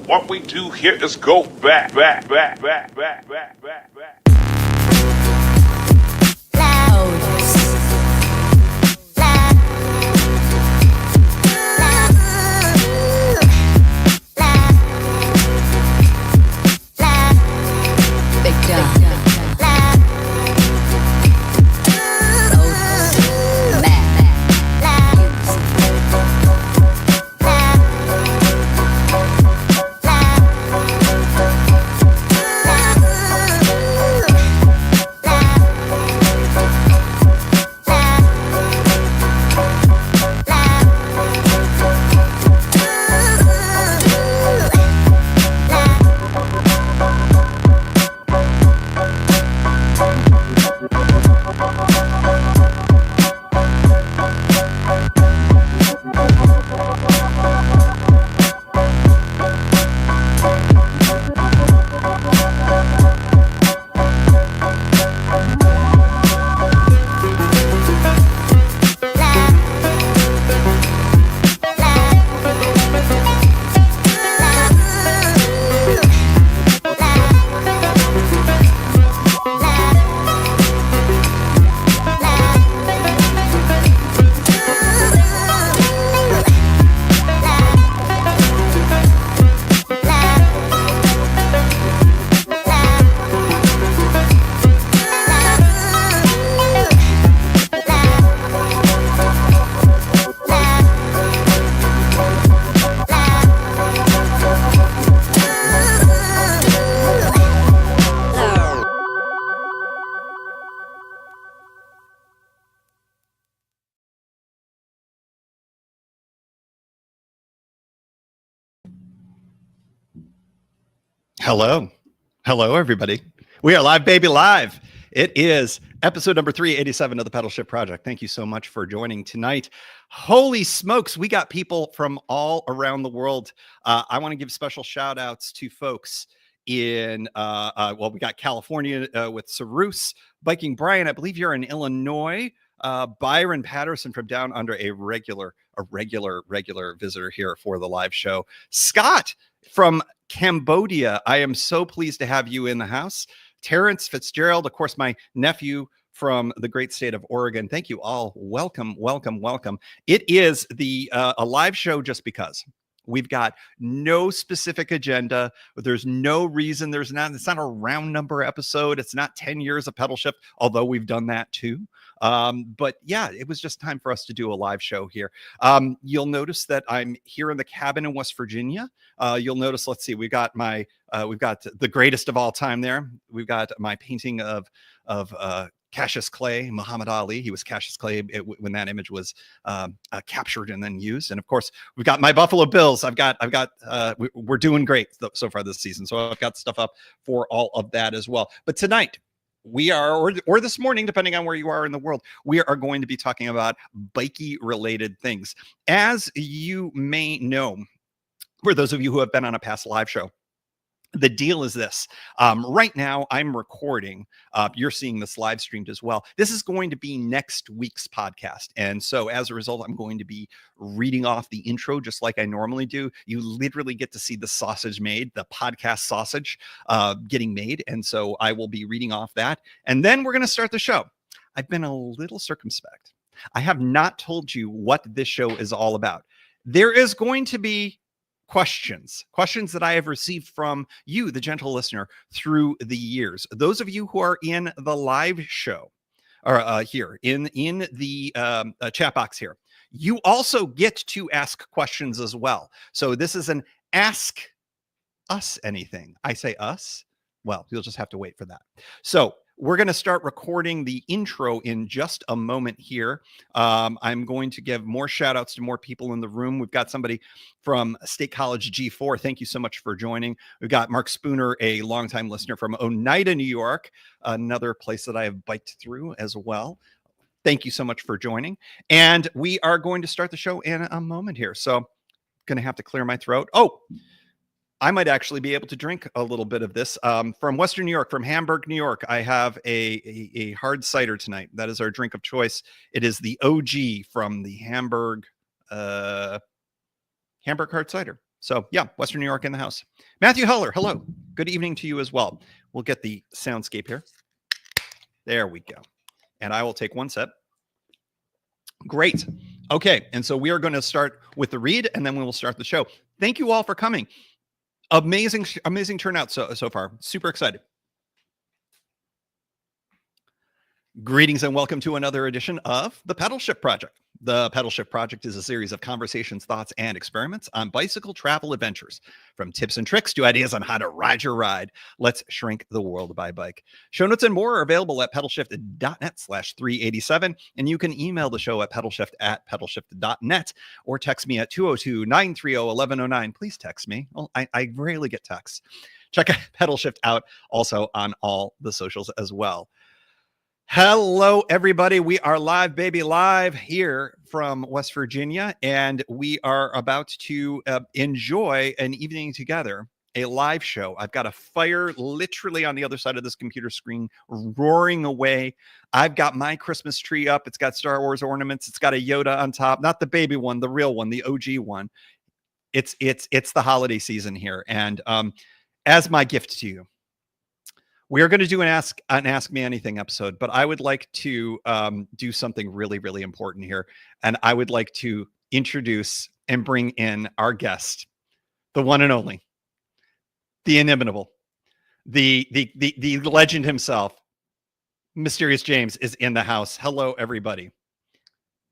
What we do here is go back. Hello. Hello, everybody. We are live, baby, live. It is episode number 387 of the Pedalshift Project. Thank you so much for joining tonight. Holy smokes, we got people from all around the world. I want to give special shout outs to folks in, we got California with Cyrus, Biking Brian, I believe you're in Illinois. Byron Patterson from down under, a regular visitor here for the live show. Scott from Cambodia, I am so pleased to have you in the house. Terrence Fitzgerald, of course, my nephew from the great state of Oregon. Thank you all. Welcome. It is a live show just because. We've got no specific agenda. There's no reason. It's not a round number episode. It's not 10 years of Pedalshift, although we've done that too. But yeah, it was just time for us to do a live show here. You'll notice that I'm here in the cabin in West Virginia. You'll notice, let's see, we've got the greatest of all time there. We've got my painting of Cassius Clay, Muhammad Ali. He was Cassius Clay when that image was captured and then used. And of course, we've got my Buffalo Bills. We're doing great so far this season. So I've got stuff up for all of that as well. But tonight, we are, or this morning, depending on where you are in the world, we are going to be talking about bikey related things. As you may know, for those of you who have been on a past live show, the deal is this. Right now, I'm recording. You're seeing this live streamed as well. This is going to be next week's podcast. And so as a result, I'm going to be reading off the intro just like I normally do. You literally get to see the sausage made, the podcast sausage getting made. And so I will be reading off that. And then we're going to start the show. I've been a little circumspect. I have not told you what this show is all about. There is going to be questions that I have received from you, the gentle listener, through the years. Those of you who are in the live show or here in the chat box here, you also get to ask questions as well. So this is an ask us anything. I say us. Well, you'll just have to wait for that. So we're going to start recording the intro in just a moment here. I'm going to give more shout outs to more people in the room. We've got somebody from State College G4. Thank you so much for joining. We've got Mark Spooner, a longtime listener from Oneida, New York, another place that I have biked through as well. Thank you so much for joining. And we are going to start the show in a moment here. So going to have to clear my throat. Oh, I might actually be able to drink a little bit of this. From Western New York, from Hamburg, New York, I have a hard cider tonight. That is our drink of choice. It is the OG from the Hamburg hard cider. So yeah, Western New York in the house. Matthew Heller, hello. Good evening to you as well. We'll get the soundscape here. There we go. And I will take one sip. Great. Okay. And so we are going to start with the read, and then we will start the show. Thank you all for coming. Amazing turnout so far. Super excited. Greetings and welcome to another edition of the Pedalshift Project. The Pedalshift Project is a series of conversations, thoughts, and experiments on bicycle travel adventures. From tips and tricks to ideas on how to ride your ride, let's shrink the world by bike. Show notes and more are available at pedalshift.net/387, and you can email the show at pedalshift@pedalshift.net or text me at 202-930-1109. Please text me. Well, I rarely get texts. Check Pedalshift out also on all the socials as well. Hello, everybody. We are live, baby, live here from West Virginia, and we are about to enjoy an evening together, a live show. I've got a fire literally on the other side of this computer screen roaring away. I've got my Christmas tree up. It's got Star Wars ornaments. It's got a Yoda on top, not the baby one, the real one, the OG one. It's the holiday season here, and as my gift to you, we are going to do an Ask Me Anything episode, but I would like to do something really, really important here. And I would like to introduce and bring in our guest, the one and only, the inimitable, the legend himself, Mysterious James is in the house. Hello, everybody.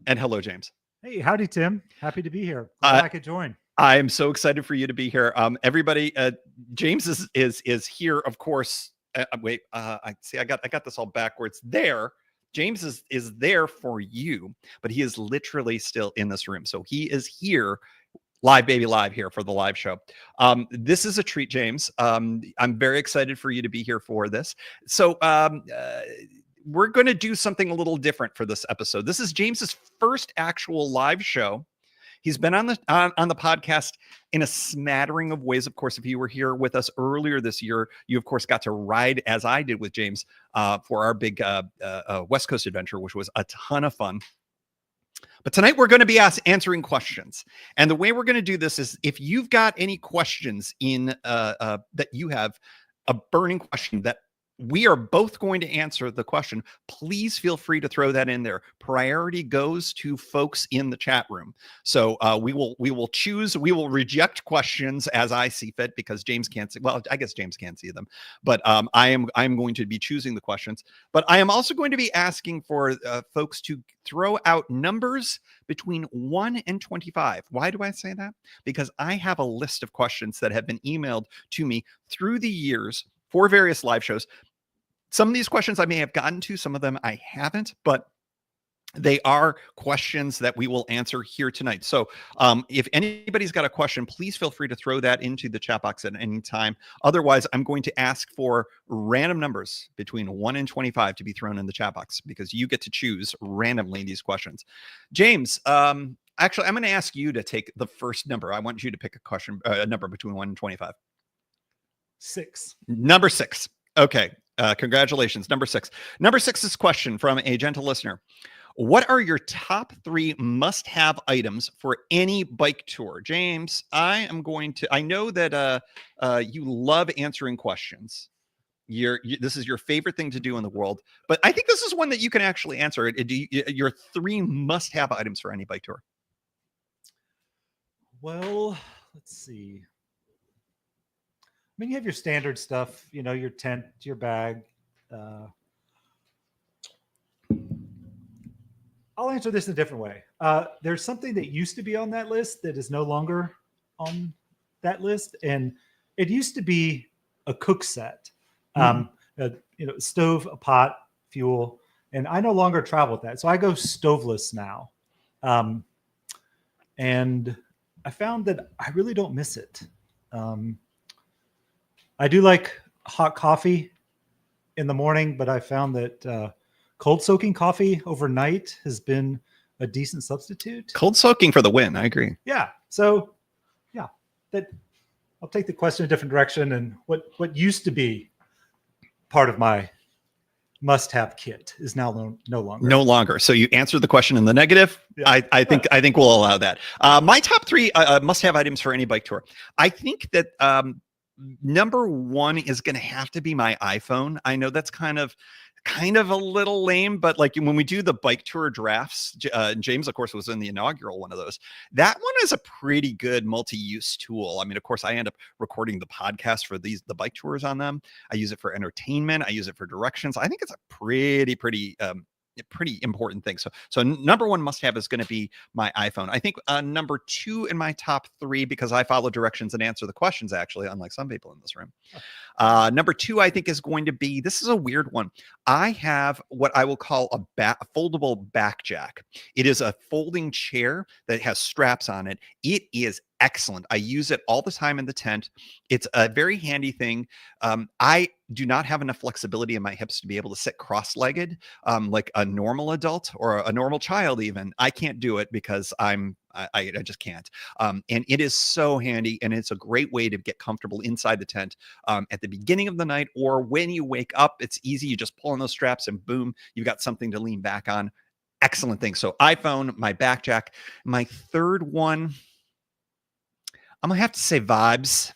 And hello, James. Hey, howdy, Tim. Happy to be here. Glad I could join. I am so excited for you to be here. Everybody, James is here, of course. Wait, I see. I got this all backwards. There, James is there for you, but he is literally still in this room. So he is here, live, baby, live here for the live show. This is a treat, James. I'm very excited for you to be here for this. So we're going to do something a little different for this episode. This is James's first actual live show. He's been on the podcast in a smattering of ways. Of course, if you were here with us earlier this year, you of course got to ride, as I did with James, for our big West Coast adventure, which was a ton of fun. But tonight we're going to be answering questions, and the way we're going to do this is, if you've got any questions in that you have a burning question that we are both going to answer the question, please feel free to throw that in there. Priority goes to folks in the chat room. So we will reject questions as I see fit, because James can't see. Well, I guess James can't see them, but I'm going to be choosing the questions. But I am also going to be asking for folks to throw out numbers between 1 and 25. Why do I say that? Because I have a list of questions that have been emailed to me through the years for various live shows. Some of these questions I may have gotten to, some of them I haven't, but they are questions that we will answer here tonight. So if anybody's got a question, please feel free to throw that into the chat box at any time. Otherwise, I'm going to ask for random numbers between 1 and 25 to be thrown in the chat box, because you get to choose randomly these questions. James, actually, I'm going to ask you to take the first number. I want you to pick a number between 1 and 25. 6. Number 6. Okay. Congratulations. Number 6. Number 6's question from a gentle listener. What are your top 3 must-have items for any bike tour? James, I know that you love answering questions. This is your favorite thing to do in the world, but I think this is one that you can actually answer. Your 3 must-have items for any bike tour. Well, let's see. I mean, you have your standard stuff, your tent, your bag. I'll answer this in a different way. There's something that used to be on that list that is no longer on that list. And it used to be a cook set, stove, a pot, fuel. And I no longer travel with that. So I go stoveless now. And I found that I really don't miss it. I do like hot coffee in the morning, but I found that cold soaking coffee overnight has been a decent substitute. Cold soaking for the win. I agree. Yeah. So, yeah, I'll take the question in a different direction. And what used to be part of my must-have kit is now no longer. No longer. So you answered the question in the negative. Yeah. I think we'll allow that. My top three must-have items for any bike tour. I think that number one is going to have to be my iPhone. I know that's kind of a little lame, but like when we do the bike tour drafts, James, of course, was in the inaugural one of those. That one is a pretty good multi-use tool. I mean, of course, I end up recording the podcast for the bike tours on them. I use it for entertainment. I use it for directions. I think it's a pretty important thing. So number one must have is going to be my iPhone. I think number two in my top three, because I follow directions and answer the questions, actually, unlike some people in this room. Number two, I think, is going to be, this is a weird one. I have what I will call a foldable back jack. It is a folding chair that has straps on it. It is excellent. I use it all the time in the tent. It's a very handy thing. I do not have enough flexibility in my hips to be able to sit cross-legged like a normal adult or a normal child even. I can't do it because I just can't. And it is so handy, and it's a great way to get comfortable inside the tent at the beginning of the night, or when you wake up. It's easy. You just pull on those straps and boom, you've got something to lean back on. Excellent thing. So iPhone, my back jack. My third one, I'm going to have to say vibes.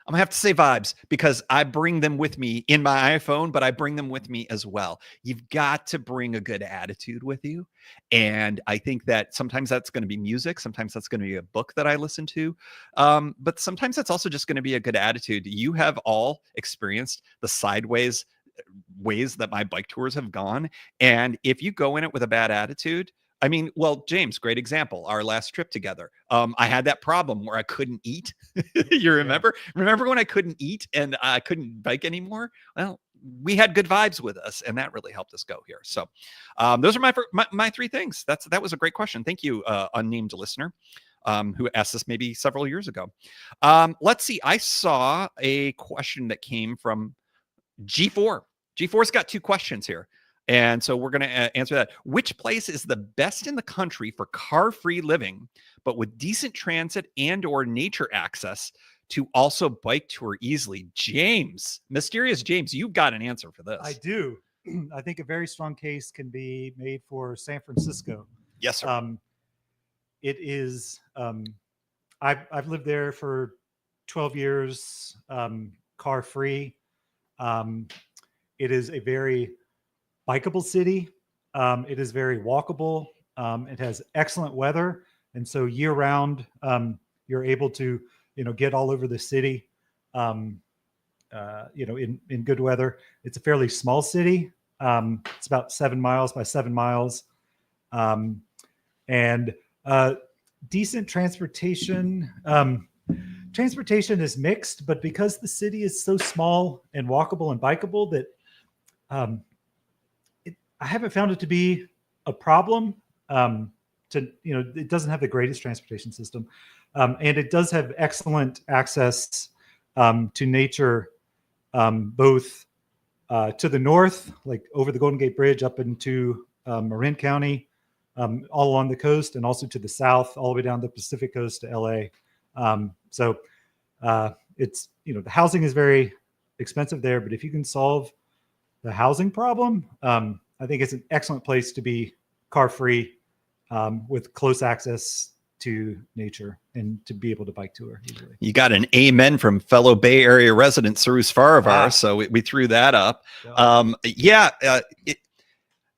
I'm gonna have to say vibes because I bring them with me in my iPhone, but I bring them with me as well. You've got to bring a good attitude with you. And I think that sometimes that's going to be music. Sometimes that's going to be a book that I listen to. But sometimes that's also just going to be a good attitude. You have all experienced the sideways ways that my bike tours have gone. And if you go in it with a bad attitude, I mean, well, James, great example. Our last trip together. I had that problem where I couldn't eat. You remember? Yeah. Remember when I couldn't eat and I couldn't bike anymore? Well, we had good vibes with us, and that really helped us go here. So those are my three things. That was a great question. Thank you, unnamed listener, who asked this maybe several years ago. Let's see. I saw a question that came from G4. G4's got two questions here. And so we're going to answer that. Which place is the best in the country for car-free living, but with decent transit and or nature access to also bike tour easily? James, mysterious James, you've got an answer for this. I do. I think a very strong case can be made for San Francisco. Yes, sir. It is, I've lived there for 12 years, car-free. It is a very bikeable city. It is very walkable. It has excellent weather. And so year round, you're able to, get all over the city, in good weather. It's a fairly small city. It's about 7 miles by 7 miles. And decent transportation. Transportation is mixed, but because the city is so small and walkable and bikeable that, I haven't found it to be a problem. It doesn't have the greatest transportation system, and it does have excellent access to nature, both to the north, like over the Golden Gate Bridge up into Marin County, all along the coast, and also to the south, all the way down the Pacific coast to LA. So it's the housing is very expensive there, but if you can solve the housing problem, I think it's an excellent place to be car-free, with close access to nature and to be able to bike tour easily. You got an amen from fellow Bay Area resident Cyrus Farivar, so we threw that up.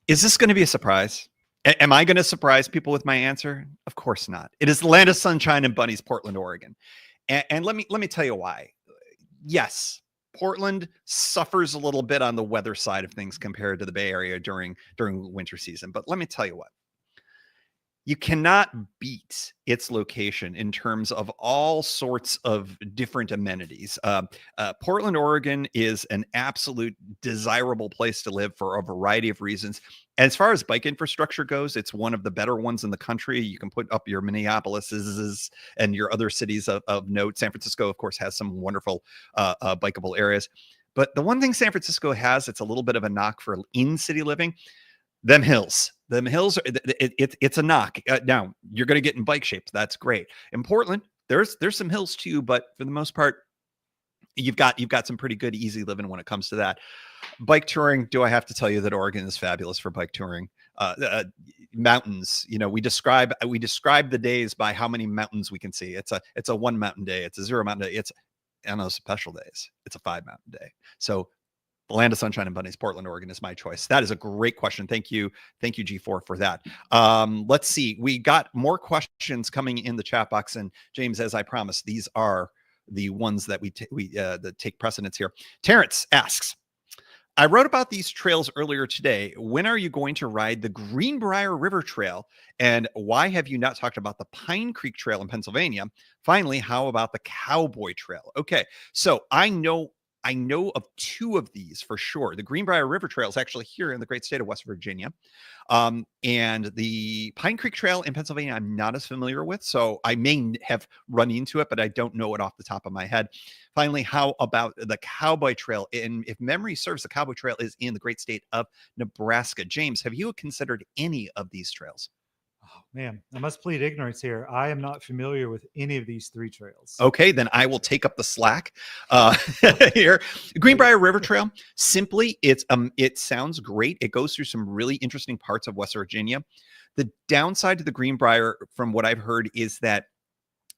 Is this going to be a surprise? Am I going to surprise people with my answer? Of course not. It is the land of sunshine and bunnies, Portland, Oregon. And let me tell you why. Yes, Portland suffers a little bit on the weather side of things compared to the Bay Area during winter season. But let me tell you what. You cannot beat its location in terms of all sorts of different amenities. Portland, Oregon is an absolute desirable place to live for a variety of reasons. As far as bike infrastructure goes, it's one of the better ones in the country. You can put up your Minneapolis's and your other cities of note. San Francisco, of course, has some wonderful bikeable areas. But the one thing San Francisco has, it's a little bit of a knock for in-city living. Them hills, it's a knock. Now you're going to get in bike shape. That's great. In Portland, there's some hills too, but for the most part, you've got some pretty good easy living when it comes to that. Bike touring, do I have to tell you that Oregon is fabulous for bike touring? Mountains, we describe the days by how many mountains we can see. It's a 1 mountain day, it's a 0 mountain day, it's on those special days, it's a 5 mountain day. So the land of sunshine and bunnies, Portland, Oregon is my choice. That is a great question. Thank you, G4, for that. Let's see. We got more questions coming in the chat box, and James, as I promised, these are the ones that that take precedence here. Terrence asks, I wrote about these trails earlier today. When are you going to ride the Greenbrier River Trail? And why have you not talked about the Pine Creek Trail in Pennsylvania? Finally, how about the Cowboy Trail? Okay, so I know of 2 of these for sure. The Greenbrier River Trail is actually here in the great state of West Virginia. And the Pine Creek Trail in Pennsylvania, I'm not as familiar with, so I may have run into it, but I don't know it off the top of my head. Finally, how about the Cowboy Trail? And if memory serves, the Cowboy Trail is in the great state of Nebraska. James, have you considered any of these trails? Oh, man, I must plead ignorance here. I am not familiar with any of these 3 trails. Okay, then I will take up the slack here. Greenbrier River Trail, simply, it sounds great. It goes through some really interesting parts of West Virginia. The downside to the Greenbrier, from what I've heard, is that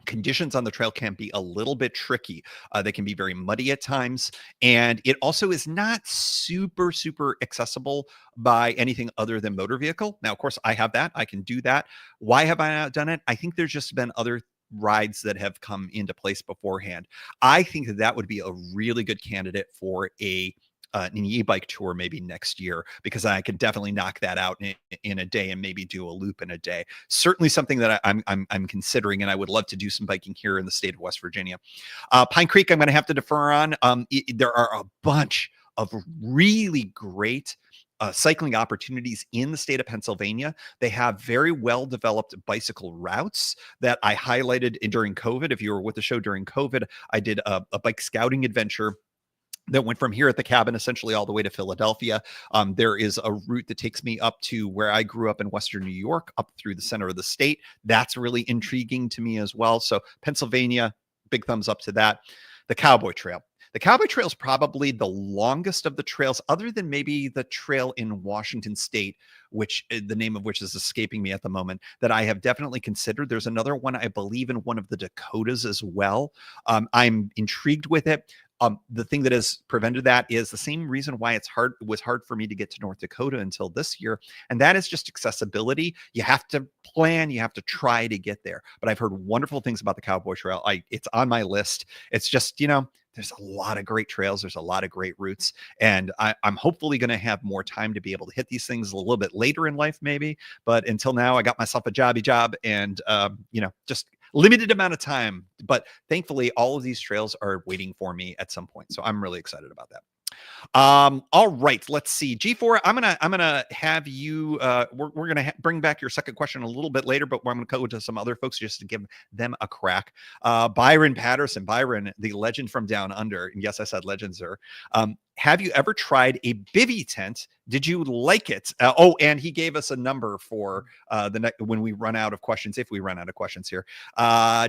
conditions on the trail can be a little bit tricky. They can be very muddy at times. And it also is not super accessible by anything other than motor vehicle. Now, of course, I have that. I can do that. Why have I not done it? I think there's just been other rides that have come into place beforehand. I think that would be a really good candidate for an e-bike tour maybe next year, because I could definitely knock that out in a day and maybe do a loop in a day. Certainly something that I'm considering, and I would love to do some biking here in the state of West Virginia. Pine Creek, I'm going to have to defer on. There are a bunch of really great cycling opportunities in the state of Pennsylvania. They have very well developed bicycle routes that I highlighted during COVID. If you were with the show during COVID, I did a bike scouting adventure that went from here at the cabin essentially all the way to Philadelphia. There is a route that takes me up to where I grew up in Western New York, up through the center of the state. That's really intriguing to me as well. So Pennsylvania, big thumbs up to that. The Cowboy Trail. The Cowboy Trail is probably the longest of the trails, other than maybe the trail in Washington State, which the name of which is escaping me at the moment, that I have definitely considered. There's another one, I believe, in one of the Dakotas as well. I'm intrigued with it. The thing that has prevented that is the same reason why it was hard for me to get to North Dakota until this year. And that is just accessibility. You have to plan, you have to try to get there. But I've heard wonderful things about the Cowboy Trail. It's on my list. It's just, there's a lot of great trails. There's a lot of great routes. And I'm hopefully going to have more time to be able to hit these things a little bit later in life, maybe. But until now, I got myself a job and, just limited amount of time. But thankfully, all of these trails are waiting for me at some point. So I'm really excited about that. All right, let's see. G4, I'm gonna have you. We're gonna bring back your second question a little bit later, but I'm gonna go to some other folks just to give them a crack. Byron Patterson, the legend from down under. And yes, I said legend, sir. Have you ever tried a bivy tent? Did you like it? And he gave us a number for when we run out of questions, if we run out of questions here.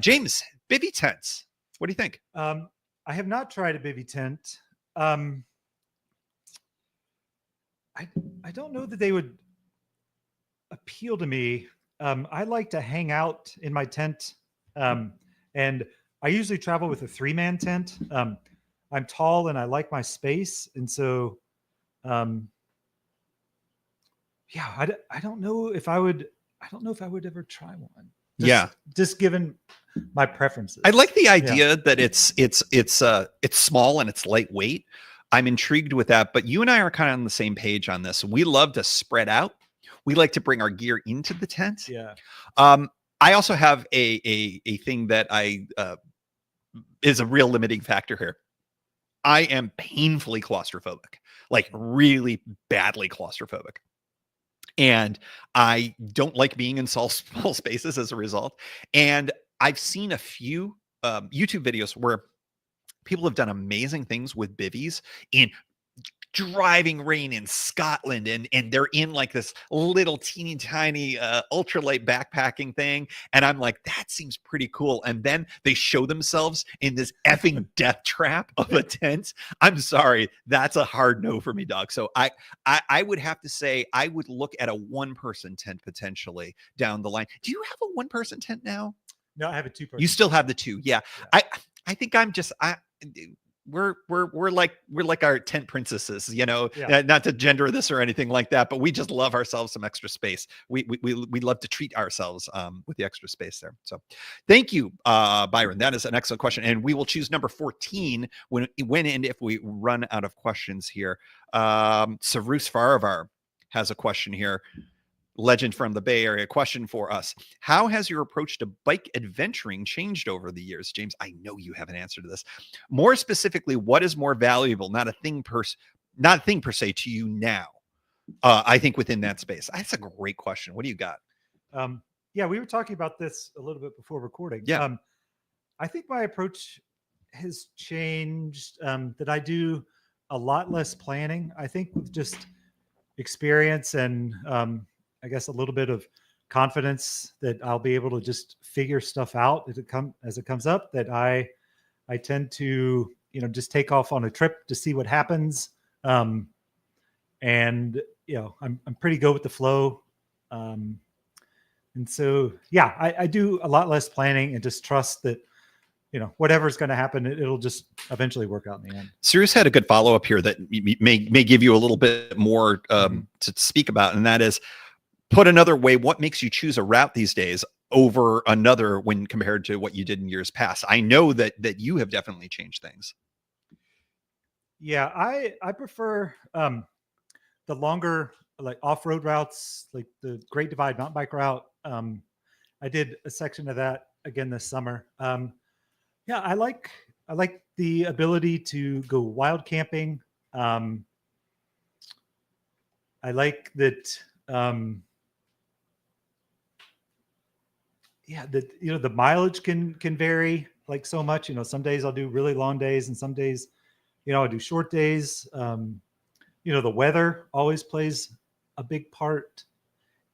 James, bivy tents. What do you think? I have not tried a bivy tent. I don't know that they would appeal to me. I like to hang out in my tent, and I usually travel with a 3-man tent. I'm tall and I like my space, and so, I don't know if I would. I don't know if I would ever try one. Just given my preferences. I like the idea that it's small and it's lightweight. I'm intrigued with that, but you and I are kind of on the same page on this. We love to spread out. We like to bring our gear into the tent. Yeah. I also have a thing that is a real limiting factor here. I am painfully claustrophobic, like really badly claustrophobic. And I don't like being in small spaces as a result. And I've seen a few YouTube videos where people have done amazing things with bivvies in driving rain in Scotland, and they're in like this little teeny tiny ultralight backpacking thing, and I'm like, that seems pretty cool. And then they show themselves in this effing death trap of a tent. I'm sorry, that's a hard no for me, dog. So I would have to say I would look at a 1-person tent potentially down the line. Do you have a 1-person tent now? No, I have a 2-person. You still have the 2, yeah. I think I'm just we're like our tent princesses, you know. Not to gender this or anything like that, but we just love ourselves some extra space. We love to treat ourselves with the extra space there. So thank you, Byron. That is an excellent question, and we will choose number 14 when and if we run out of questions here. Sarus Faravar has a question here. Legend from the Bay Area question for us. How has your approach to bike adventuring changed over the years? James, I know you have an answer to this. More specifically, what is more valuable, not a thing per se to you now? I think within that space. That's a great question. What do you got? Yeah, we were talking about this a little bit before recording. Yeah. I think my approach has changed, that I do a lot less planning. I think with just experience and I guess a little bit of confidence that I'll be able to just figure stuff out as it comes up, that I tend to, just take off on a trip to see what happens. And, I'm pretty good with the flow. And so, yeah, I do a lot less planning and just trust that, whatever's going to happen, it'll just eventually work out in the end. Sirius had a good follow-up here that may give you a little bit more to speak about. And that is, put another way, what makes you choose a route these days over another when compared to what you did in years past? I know that you have definitely changed things. Yeah, I prefer the longer, like off-road routes, like the Great Divide mountain bike route. I did a section of that again this summer. Yeah, I like the ability to go wild camping. I like that. Yeah, that the mileage can vary like so much. Some days I'll do really long days, and some days, I'll do short days. The weather always plays a big part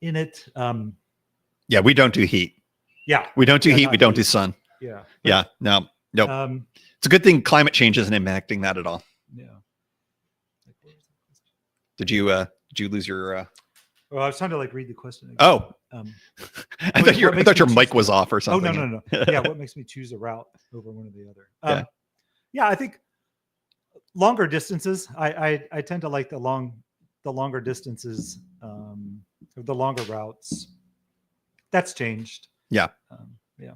in it. Yeah, we don't do heat. Yeah, we don't do heat. We don't do sun. Yeah. Yeah. No. It's a good thing climate change isn't impacting that at all. Yeah. Did you lose your? Well, I was trying to read the question again. Oh. I thought your mic was off or something. Oh, no. Yeah. What makes me choose a route over one or the other? Yeah, I think longer distances. I tend to like the longer distances, the longer routes. That's changed. Yeah. Yeah.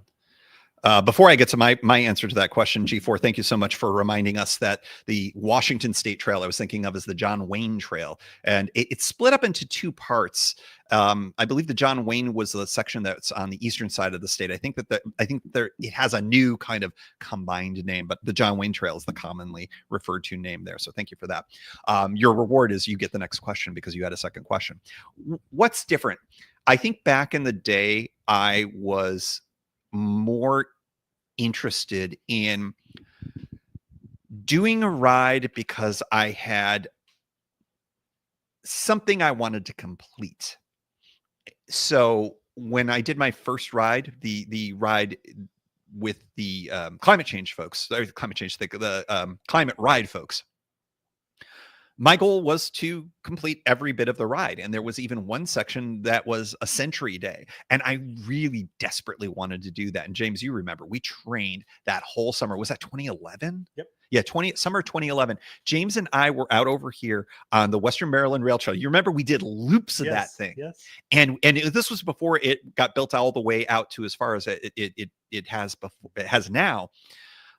Before I get to my answer to that question, G4, thank you so much for reminding us that the Washington State Trail I was thinking of is the John Wayne Trail, and it's split up into 2 parts. I believe the John Wayne was the section that's on the eastern side of the state. I think it has a new kind of combined name, but the John Wayne Trail is the commonly referred to name there. So thank you for that. Your reward is you get the next question because you had a second question. What's different? I think back in the day, I was more interested in doing a ride because I had something I wanted to complete. So when I did my first ride, the ride with the climate ride folks, my goal was to complete every bit of the ride. And there was even one section that was a century day. And I really desperately wanted to do that. And James, you remember, we trained that whole summer. Was that 2011? Yep. Yeah, summer 2011. James and I were out over here on the Western Maryland Rail Trail. You remember we did loops of that thing. Yes. And this was before it got built all the way out to as far as it has now.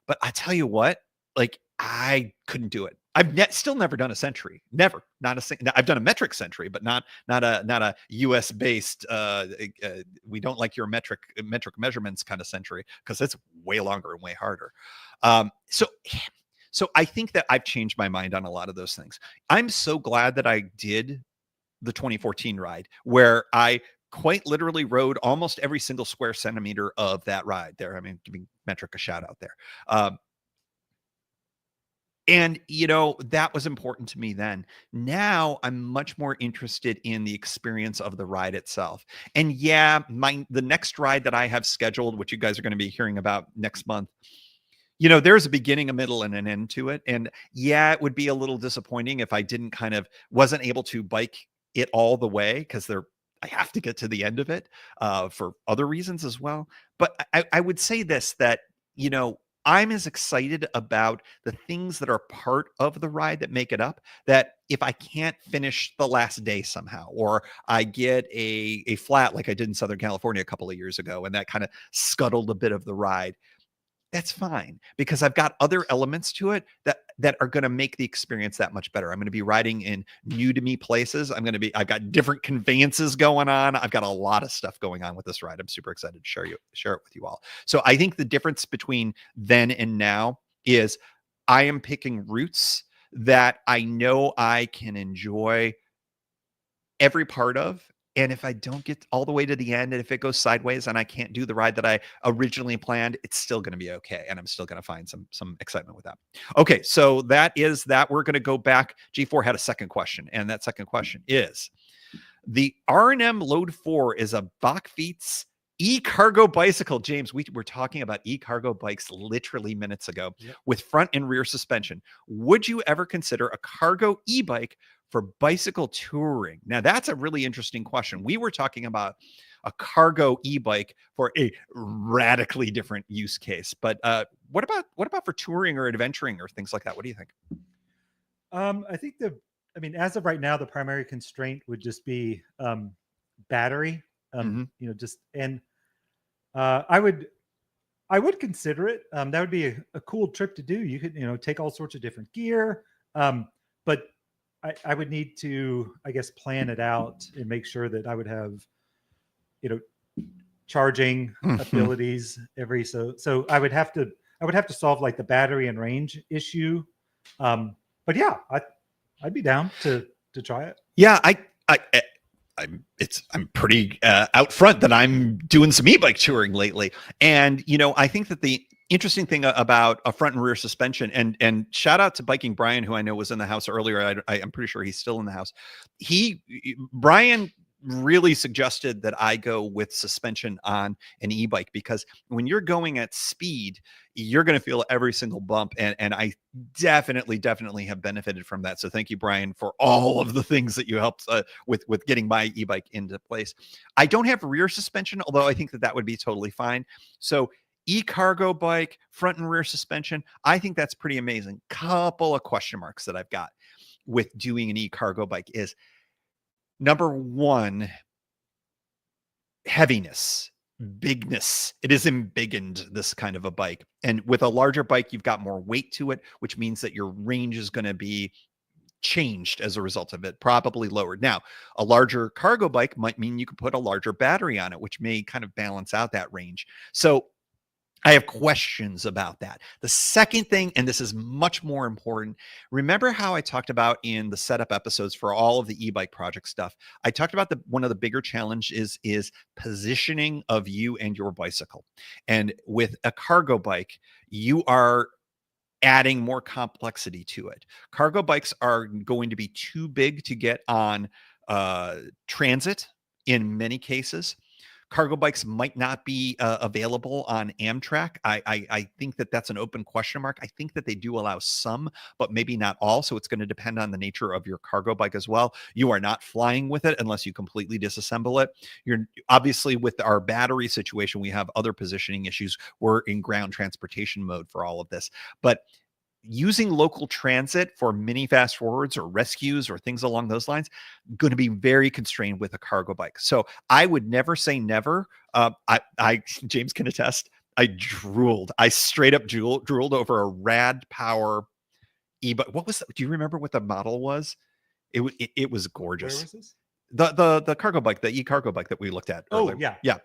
But I tell you what, I couldn't do it. I've still never done a century. Never. I've done a metric century, but not a US based. We don't like your metric measurements kind of century because it's way longer and way harder. So I think that I've changed my mind on a lot of those things. I'm so glad that I did the 2014 ride where I quite literally rode almost every single square centimeter of that ride there. I mean, giving metric a shout out there. And, you know, that was important to me then. Now I'm much more interested in the experience of the ride itself. And yeah, the next ride that I have scheduled, which you guys are going to be hearing about next month, you know, there's a beginning, a middle, and an end to it. And yeah, it would be a little disappointing if I didn't wasn't able to bike it all the way, because I have to get to the end of it for other reasons as well. But I would say this, that, you know, I'm as excited about the things that are part of the ride that make it up, that if I can't finish the last day somehow, or I get a flat like I did in Southern California a couple of years ago, and that kind of scuttled a bit of the ride, that's fine, because I've got other elements to it that are going to make the experience that much better. I'm going to be riding in new to me places. I've got different conveyances going on. I've got a lot of stuff going on with this ride. I'm super excited to share it with you all. So I think the difference between then and now is I am picking routes that I know I can enjoy every part of. And if I don't get all the way to the end, and if it goes sideways and I can't do the ride that I originally planned, it's still going to be okay. And I'm still going to find some excitement with that. Okay, so that is that. We're going to go back. G4 had a second question, and that second question is, the R&M Load 4 is a Bachfeets e-cargo bicycle. James, we were talking about e-cargo bikes literally minutes ago. Yep. With front and rear suspension. Would you ever consider a cargo e-bike for bicycle touring? Now, that's a really interesting question. We were talking about a cargo e-bike for a radically different use case. But what about for touring or adventuring or things like that? What do you think? I think as of right now, the primary constraint would just be battery. You know, I would consider it. That would be a cool trip to do. You could, you know, take all sorts of different gear. But I would need to, I guess, plan it out and make sure that I would have, you know, charging abilities so I would have to solve like the battery and range issue. But yeah, I'd be down to try it. Yeah, I'm pretty out front that I'm doing some e-bike touring lately. And, you know, I think that the interesting thing about a front and rear suspension, and shout out to Biking Brian, who I know was in the house earlier. I'm pretty sure he's still in the house. Brian really suggested that I go with suspension on an e-bike, because when you're going at speed, you're going to feel every single bump. And I definitely have benefited from that. So thank you, Brian, for all of the things that you helped with getting my e-bike into place. I don't have rear suspension, although I think that would be totally fine. So e-cargo bike, front and rear suspension, I think that's pretty amazing. Couple of question marks that I've got with doing an e-cargo bike is, number one, heaviness, bigness. It is embiggened, this kind of a bike. And with a larger bike, you've got more weight to it, which means that your range is going to be changed as a result of it, probably lowered. Now, a larger cargo bike might mean you could put a larger battery on it, which may kind of balance out that range. So I have questions about that. The second thing, and this is much more important, remember how I talked about in the setup episodes for all of the e-bike project stuff, I talked about one of the bigger challenges is positioning of you and your bicycle. And with a cargo bike, you are adding more complexity to it. Cargo bikes are going to be too big to get on transit in many cases. Cargo bikes might not be available on Amtrak. I think that's an open question mark. I think that they do allow some, but maybe not all. So it's going to depend on the nature of your cargo bike as well. You are not flying with it unless you completely disassemble it. You're obviously, with our battery situation, we have other positioning issues. We're in ground transportation mode for all of this. But using local transit for mini fast forwards or rescues or things along those lines, going to be very constrained with a cargo bike. So I would never say never. James can attest, I drooled. I straight up drooled over a Rad Power e-bike. What was that? Do you remember what the model was? It was gorgeous. Where was this? The cargo bike, the e-cargo bike that we looked at earlier. Yeah.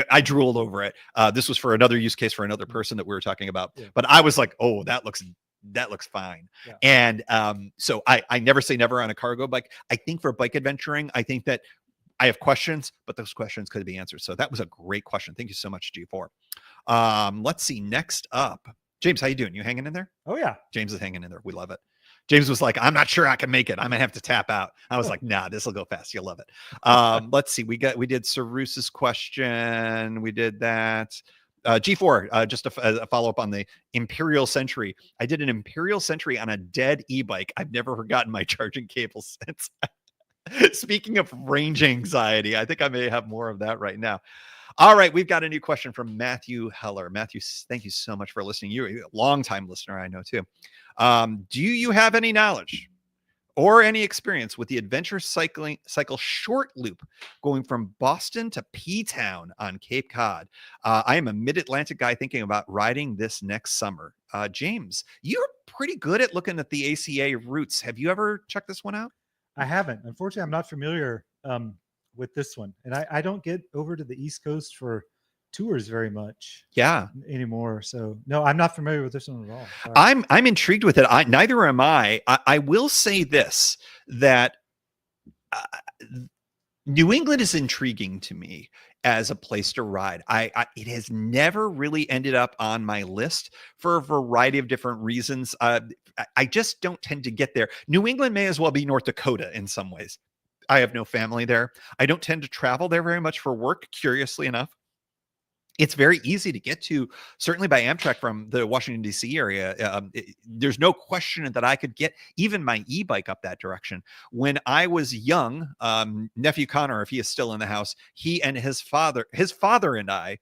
I drooled over it. This was for another use case for another person that we were talking about. Yeah. But I was like, oh, that looks fine. Yeah. And so I never say never on a cargo bike. I think for bike adventuring, I think that I have questions, but those questions could be answered. So that was a great question. Thank you so much, G4. Let's see. Next up, James, how you doing? You hanging in there? Oh yeah. James is hanging in there. We love it. James was like, I'm not sure I can make it. I might have to tap out. I was like, nah, this will go fast. You'll love it. Let's see. We did Sarus's question. We did that. G4, just a follow up on the Imperial Century. I did an Imperial Century on a dead e-bike. I've never forgotten my charging cable since. Speaking of range anxiety, I think I may have more of that right now. All right, we've got a new question from Matthew Heller. Matthew, thank you so much for listening. You're a long-time listener, I know too. Do you have any knowledge or any experience with the adventure cycle short loop going from Boston to P-Town on Cape Cod? I am a mid-Atlantic guy thinking about riding this next summer. James, you're pretty good at looking at the ACA routes. Have you ever checked this one out? I haven't. Unfortunately, I'm not familiar with this one, and I don't get over to the East Coast for tours very much anymore. So no, I'm not familiar with this one at all. Sorry. I'm intrigued with it. Neither am I. I will say this, that New England is intriguing to me as a place to ride. It has never really ended up on my list for a variety of different reasons. I just don't tend to get there. New England may as well be North Dakota in some ways. I have no family there. I don't tend to travel there very much for work, curiously enough. It's very easy to get to, certainly by Amtrak from the Washington, D.C. area. There's no question that I could get even my e-bike up that direction. When I was young, nephew Connor, if he is still in the house, he and his father and I,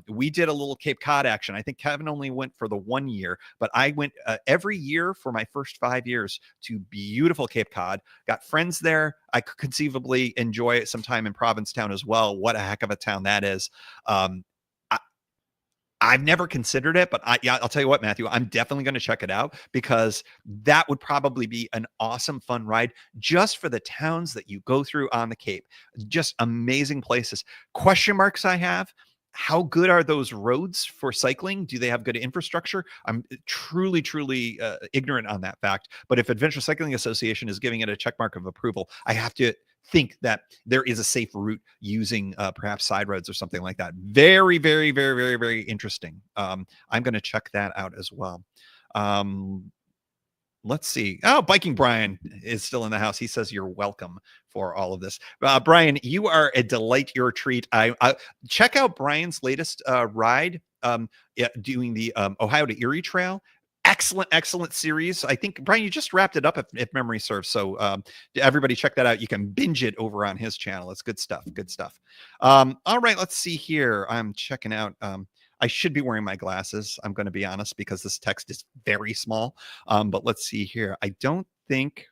we did a little Cape Cod action. I think Kevin only went for the 1 year, but I went every year for my first 5 years to beautiful Cape Cod. Got friends there. I could conceivably enjoy some time in Provincetown as well. What a heck of a town that is. I've never considered it, but I'll tell you what, Matthew, I'm definitely going to check it out, because that would probably be an awesome, fun ride just for the towns that you go through on the Cape. Just amazing places. Question marks I have: how good are those roads for cycling? Do they have good infrastructure? I'm truly ignorant on that fact. But if Adventure Cycling Association is giving it a check mark of approval, I have to think that there is a safe route using perhaps side roads or something like that. Very interesting. I'm going to check that out as well. Let's see. Oh, Biking Brian is still in the house. He says you're welcome for all of this. Brian, you are a delight. You're a treat. I check out Brian's latest ride, doing the Ohio to Erie Trail. Excellent series. I think, Brian, you just wrapped it up if memory serves. So everybody check that out. You can binge it over on his channel. It's good stuff. All right, let's see here. I'm checking out. I should be wearing my glasses, I'm going to be honest, because this text is very small. But let's see here. I don't think...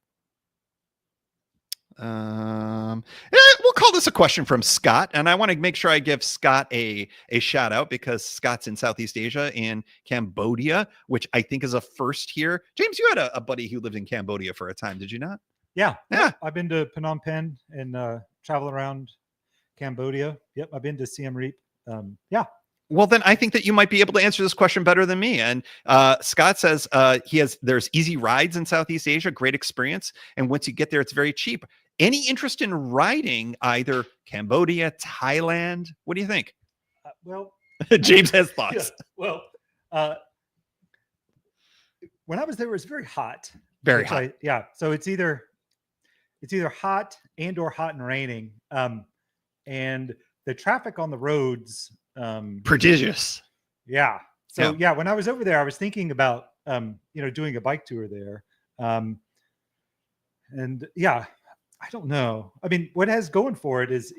we'll call this a question from Scott, and I want to make sure I give Scott a shout out, because Scott's in Southeast Asia, in Cambodia, which I think is a first here. James, you had a buddy who lived in Cambodia for a time, did you not? Yeah. I've been to Phnom Penh and travel around Cambodia. Yep, I've been to Siem Reap. Yeah. Well, then I think that you might be able to answer this question better than me. And Scott says there's easy rides in Southeast Asia, great experience, and once you get there, it's very cheap. Any interest in riding either Cambodia, Thailand? What do you think? Well, James has thoughts. Yeah, well, when I was there, it was very hot. Very hot. So it's either hot or hot and raining. And the traffic on the roads, prodigious. Yeah. So yeah, when I was over there, I was thinking about doing a bike tour there. And yeah, I don't know. I mean, what it has going for it is,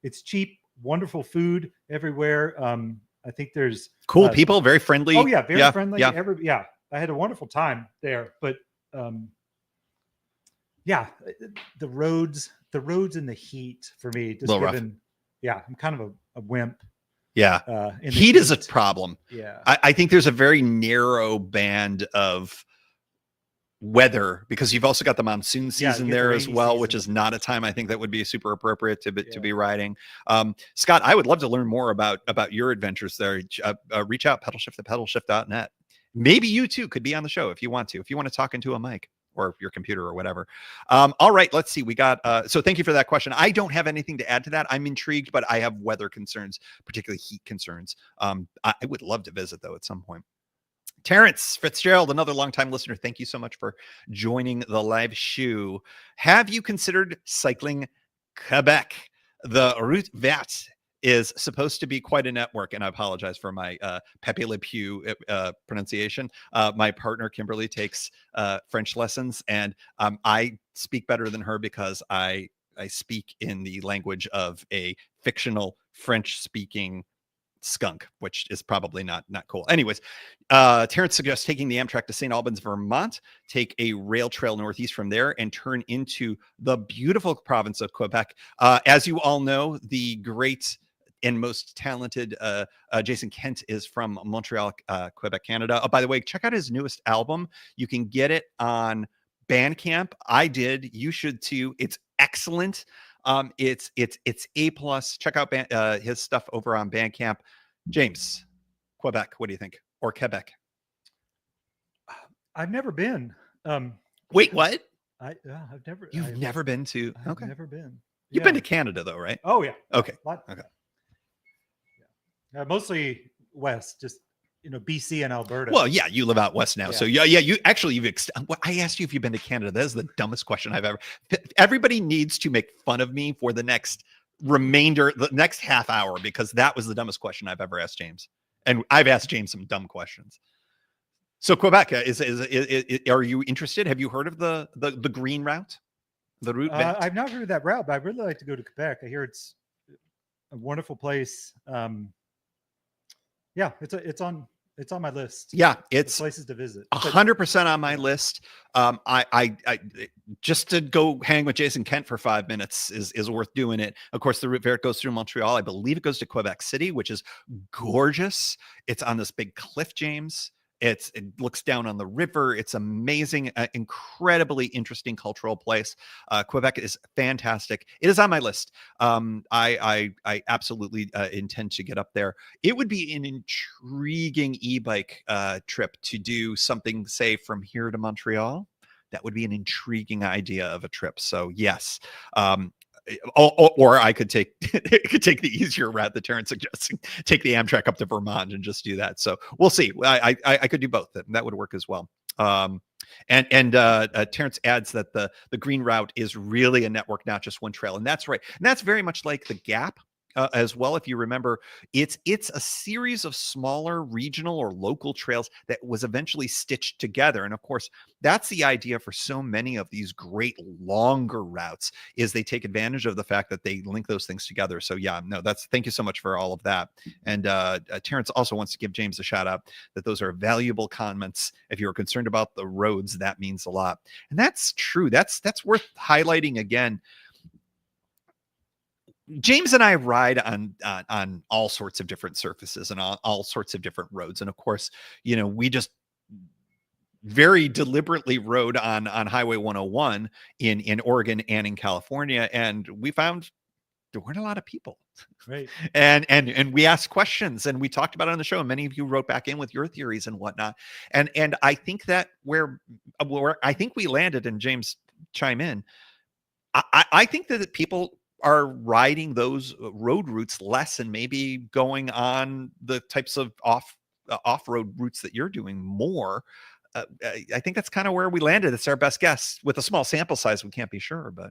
it's cheap, wonderful food everywhere. I think there's cool people, very friendly. Oh yeah, very friendly. Yeah. I had a wonderful time there, but yeah, the roads and the heat for me, just given, I'm kind of a wimp. Yeah. Heat is a problem. Yeah. I think there's a very narrow band of weather, because you've also got the monsoon season there as well, which is not a time I think that would be super appropriate to be riding. Scott, I would love to learn more about your adventures there. Reach out, pedalshift@pedalshift.net. Maybe you too could be on the show if you want to talk into a mic or your computer or whatever. All right, let's see. We got, so thank you for that question. I don't have anything to add to that. I'm intrigued, but I have weather concerns, particularly heat concerns. I would love to visit though at some point. Terrence Fitzgerald, another longtime listener. Thank you so much for joining the live shoe. Have you considered cycling Quebec? The Route Verte is supposed to be quite a network, and I apologize for my Pepe Le Pew pronunciation. My partner Kimberly takes French lessons, and I speak better than her because I speak in the language of a fictional French-speaking skunk, which is probably not cool. Anyways, Terrence suggests taking the Amtrak to St. Albans, Vermont, take a rail trail northeast from there, and turn into the beautiful province of Quebec. As you all know, the great and most talented Jason Kent is from Montreal, Quebec, Canada. Oh, by the way, check out his newest album. You can get it on Bandcamp. I did. You should too. It's excellent. It's A plus. Check out his stuff over on Bandcamp. James, Quebec, what do you think? Or Quebec? I've never been. Wait, what? I've You've never been to? I've Okay, never been. you've been to Canada though, right? Oh yeah. Okay. Okay. Yeah. Mostly west, just BC and Alberta. Well, yeah, you live out west now, Yeah. so yeah. I asked you if you've been to Canada. That is the dumbest question I've ever. Everybody needs to make fun of me for the next half hour because that was the dumbest question I've ever asked James, and I've asked James some dumb questions. So Quebec is are you interested? Have you heard of the green route, the route? I've not heard of that route, but I'd really like to go to Quebec. I hear it's a wonderful place. Yeah, it's on my list. Yeah, of it's places to visit. 100% on my list. I just to go hang with Jason Kent for 5 minutes is worth doing it. Of course, the route vert goes through Montreal. I believe it goes to Quebec City, which is gorgeous. It's on this big cliff, James. It looks down on the river. It's amazing, incredibly interesting cultural place. Quebec is fantastic. It is on my list. I absolutely intend to get up there. It would be an intriguing e-bike trip to do something, say, from here to Montreal. That would be an intriguing idea of a trip. So yes. Or I could take the easier route that Terrence suggesting, take the Amtrak up to Vermont and just do that. So we'll see. I could do both, and that would work as well. And Terrence adds that the green route is really a network, not just one trail, and that's right. And that's very much like the Gap. As well, if you remember, it's a series of smaller regional or local trails that was eventually stitched together. And of course, that's the idea for so many of these great longer routes is they take advantage of the fact that they link those things together. So yeah, no, thank you so much for all of that. And Terrence also wants to give James a shout out that those are valuable comments. If you're concerned about the roads, that means a lot. And that's true. That's worth highlighting again. James and I ride on all sorts of different surfaces and all sorts of different roads. And of course, we just very deliberately rode on Highway 101 in Oregon and in California. And we found there weren't a lot of people. Right. And we asked questions and we talked about it on the show. And many of you wrote back in with your theories and whatnot. And I think that where I think we landed, and James chime in, I think that people are riding those road routes less and maybe going on the types of off-road routes that you're doing more. I think that's kind of where we landed. It's our best guess. With a small sample size, we can't be sure, but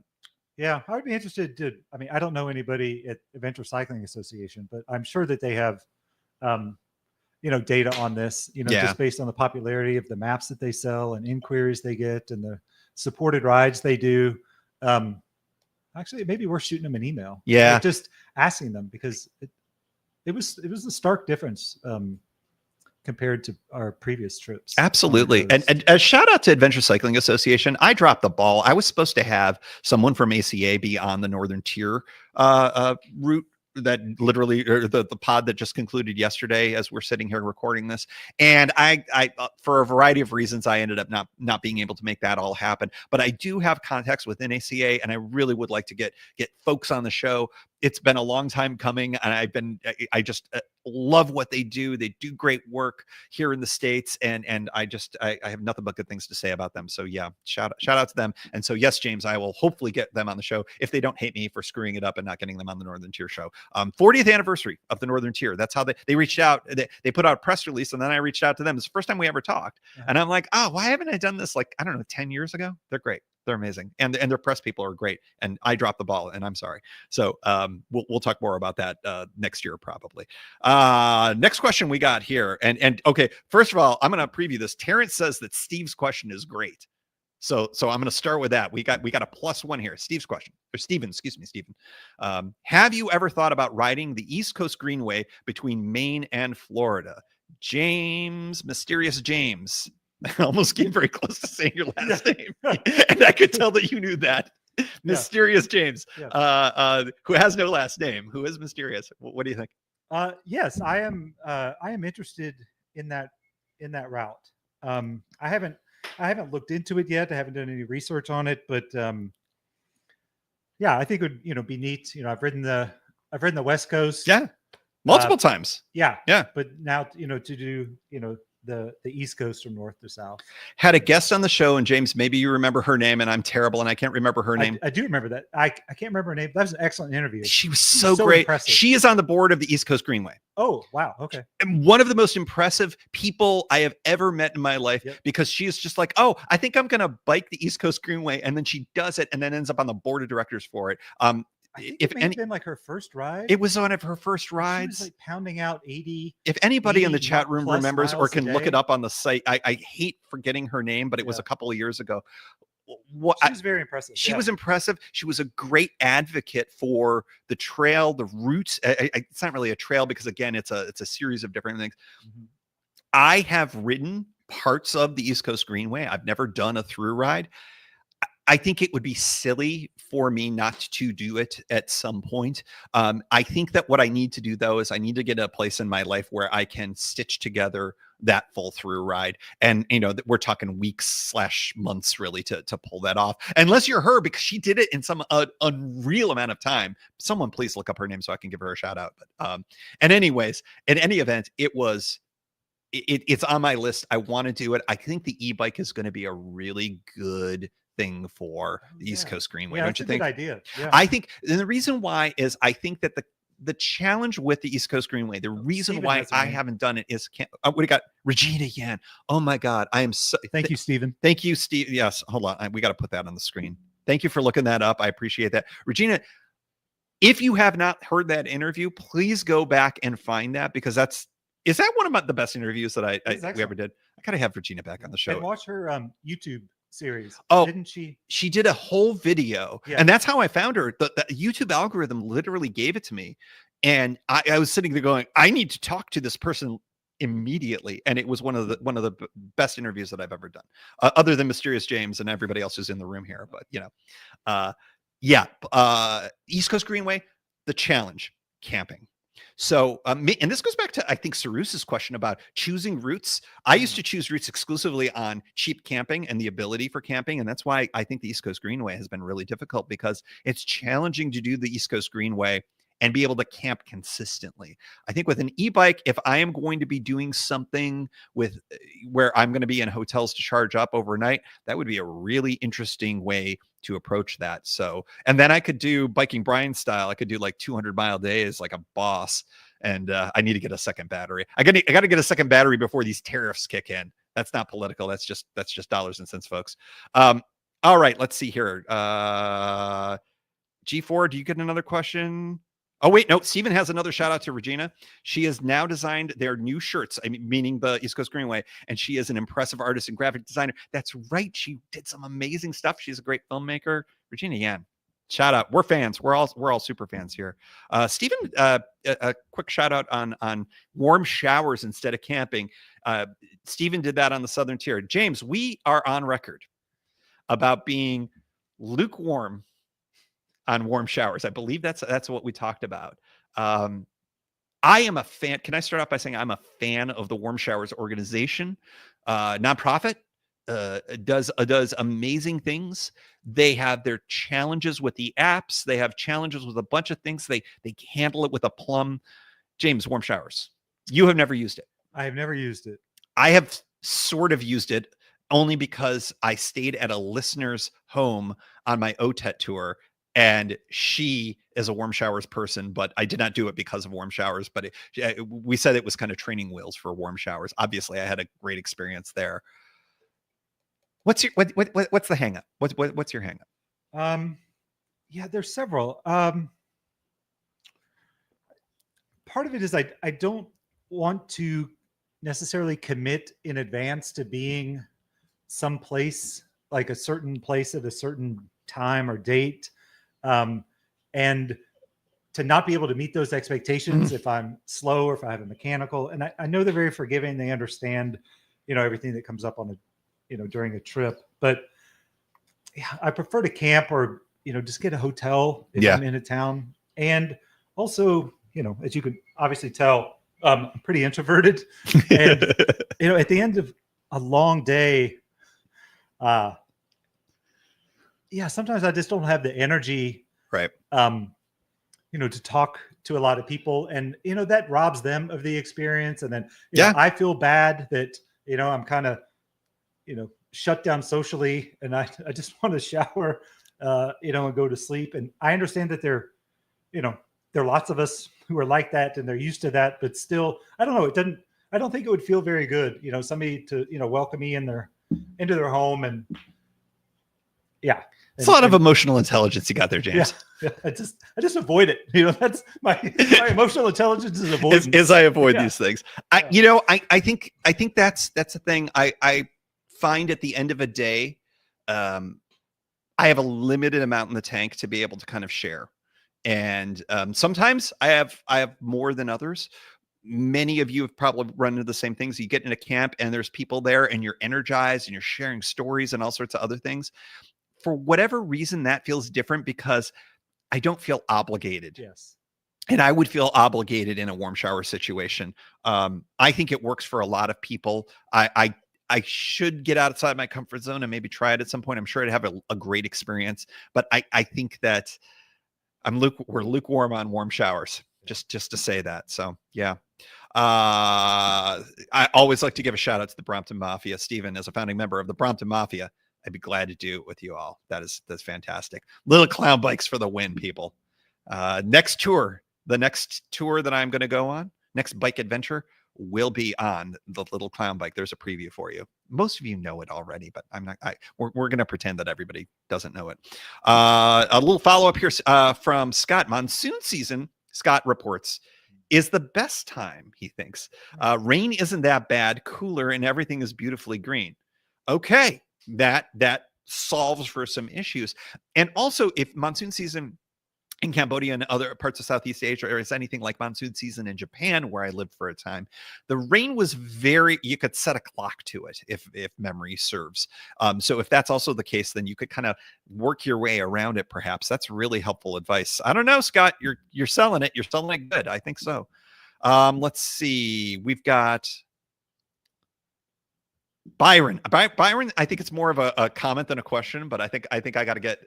yeah, I would be interested to, I don't know anybody at Adventure Cycling Association, but I'm sure that they have, data on this, just based on the popularity of the maps that they sell and inquiries they get and the supported rides they do. Actually, maybe we're shooting them an email. Yeah. Like just asking them, because it was a stark difference compared to our previous trips. Absolutely. And a shout out to Adventure Cycling Association. I dropped the ball. I was supposed to have someone from ACA be on the Northern Tier route that literally, or the pod that just concluded yesterday as we're sitting here recording this. And I for a variety of reasons, I ended up not being able to make that all happen. But I do have contacts within ACA, and I really would like to get folks on the show. It's been a long time coming, and I just love what they do. They do great work here in the States. And I have nothing but good things to say about them. So yeah, shout out to them. And so, yes, James, I will hopefully get them on the show if they don't hate me for screwing it up and not getting them on the Northern Tier show. 40th anniversary of the Northern Tier. That's how they reached out. They put out a press release, and then I reached out to them. It's the first time we ever talked. And I'm like, oh, why haven't I done this? Like, I don't know, 10 years ago? They're great. They're amazing. And their press people are great. And I dropped the ball, and I'm sorry. So we'll talk more about that next year, probably. Next question we got here. And okay, first of all, I'm going to preview this. Terrence says that Steve's question is great. So I'm going to start with that. We got a +1 here. Steve's question, or Steven, excuse me, Steven. Have you ever thought about riding the East Coast Greenway between Maine and Florida? James, mysterious James. I almost came very close to saying your last name, and I could tell that you knew that. Mysterious James, who has no last name, who is mysterious. What do you think? Yes, I am. I am interested in that route. I haven't looked into it yet. I haven't done any research on it, but yeah, I think it would be neat. I've ridden the West Coast. Yeah, multiple times. Yeah. Yeah. But now to do the East Coast from north to south. Had a guest on the show, and James, maybe you remember her name, and I'm terrible, and I can't remember her name. I do remember that. I can't remember her name. That was an excellent interview. She was so great. Impressive. She is on the board of the East Coast Greenway. Oh, wow. Okay. And one of the most impressive people I have ever met in my life, because she is just like, oh, I think I'm going to bike the East Coast Greenway. And then she does it and then ends up on the board of directors for it. I think it may have been like her first ride. It was one of her first rides. She was like pounding out 80. If anybody in the chat room remembers or can look it up up on the site, I hate forgetting her name, but it was a couple of years ago. She was very impressive. She was impressive. She was a great advocate for the trail, the routes. It's not really a trail because, again, it's a series of different things. Mm-hmm. I have ridden parts of the East Coast Greenway. I've never done a through ride. I think it would be silly for me not to do it at some point. I think that what I need to do, though, is I need to get a place in my life where I can stitch together that full through ride. And, we're talking weeks/months really to pull that off. Unless you're her, because she did it in some unreal amount of time. Someone please look up her name so I can give her a shout out. But, and anyways, in any event, it's on my list. I want to do it. I think the e-bike is going to be a really good thing for the East Coast Greenway. Don't you think? Good idea. Yeah. I think, and the reason why is I think that the challenge with the East Coast Greenway, the reason Steven why I haven't done it is what do you got? Regina Yan. Oh my God. I am so thank you, Steven. Thank you, Steve. Yes. Hold on. We got to put that on the screen. Thank you for looking that up. I appreciate that. Regina, if you have not heard that interview, please go back and find that, because is that one of the best interviews that we ever did? I got to have Regina back on the show. And watch her YouTube series. Oh, didn't she? She did a whole video, and that's how I found her. The YouTube algorithm literally gave it to me, and I was sitting there going, I need to talk to this person immediately. And it was one of the best interviews that I've ever done, other than Mysterious James and everybody else who's in the room here. But East Coast Greenway, the challenge, camping. So, and this goes back to, I think, Sarus's question about choosing routes. I used to choose routes exclusively on cheap camping and the ability for camping. And that's why I think the East Coast Greenway has been really difficult, because it's challenging to do the East Coast Greenway and be able to camp consistently. I think with an e-bike, if I am going to be doing something where I'm going to be in hotels to charge up overnight, that would be a really interesting way to approach that. So, and then I could do biking Brian style. I could do like 200-mile days like a boss. And I need to get a second battery. I got to get a second battery before these tariffs kick in. That's not political. That's just dollars and cents, folks. All right, let's see here. G4, do you get another question? Oh, wait, no, Steven has another shout out to Regina. She has now designed their new shirts, meaning the East Coast Greenway, and she is an impressive artist and graphic designer. That's right. She did some amazing stuff. She's a great filmmaker. Regina Yan, shout out. We're fans. We're all super fans here. Steven, a quick shout out on warm showers instead of camping. Steven did that on the Southern Tier. James, we are on record about being lukewarm on warm showers. I believe that's what we talked about. I am a fan. Can I start off by saying I'm a fan of the Warm Showers organization, nonprofit, does amazing things. They have their challenges with the apps. They have challenges with a bunch of things. They handle it with a plum. James, warm showers. You have never used it. I have never used it. I have sort of used it only because I stayed at a listener's home on my OTET tour, and she is a warm showers person, but I did not do it because of warm showers. But we said it was kind of training wheels for warm showers. Obviously, I had a great experience there. What's your what's the hang up? What's your hang up? Yeah, there's several. Part of it is I don't want to necessarily commit in advance to being someplace, like a certain place at a certain time or date, and to not be able to meet those expectations if I'm slow or if I have a mechanical. And I know they're very forgiving. They understand, everything that comes up on during a trip. But yeah, I prefer to camp or just get a hotel if I'm in a town. And also, as you can obviously tell, I'm pretty introverted. And at the end of a long day, sometimes I just don't have the energy, right? To talk to a lot of people, and that robs them of the experience. And then I feel bad that I'm kind of shut down socially, and I just want to shower, and go to sleep. And I understand that there are lots of us who are like that, and they're used to that. But still, I don't know. I don't think it would feel very good, somebody to welcome me into their home, and it's a lot of emotional intelligence you got there, James. Yeah, I just avoid it. That's my emotional intelligence is avoidance. As I avoid these things. I think that's the thing. I find at the end of a day, I have a limited amount in the tank to be able to kind of share. And sometimes I have more than others. Many of you have probably run into the same things. You get in a camp and there's people there and you're energized and you're sharing stories and all sorts of other things. For whatever reason, that feels different because I don't feel obligated. Yes. And I would feel obligated in a warm shower situation. I think it works for a lot of people. I should get outside my comfort zone and maybe try it at some point. I'm sure I'd have a great experience, but I think that we're lukewarm on warm showers, just to say that. So yeah. I always like to give a shout out to the Brompton Mafia. Stephen, as a founding member of the Brompton Mafia, I'd be glad to do it with you all. That's fantastic. Little clown bikes for the win, people. The next tour that I'm going to go on, next bike adventure, will be on the little clown bike. There's a preview for you. Most of you know it already, but we're going to pretend that everybody doesn't know it. A little follow up here from Scott. Monsoon season, Scott reports, is the best time, he thinks. Rain isn't that bad, cooler, and everything is beautifully green. Okay. That solves for some issues. And also, if monsoon season in Cambodia and other parts of Southeast Asia is anything like monsoon season in Japan, where I lived for a time, the rain was you could set a clock to it if memory serves. So if that's also the case, then you could kind of work your way around it. Perhaps that's really helpful advice. I don't know, Scott, you're selling it. You're selling it good. I think so. Let's see. We've got Byron, I think it's more of a comment than a question, but I think I got to get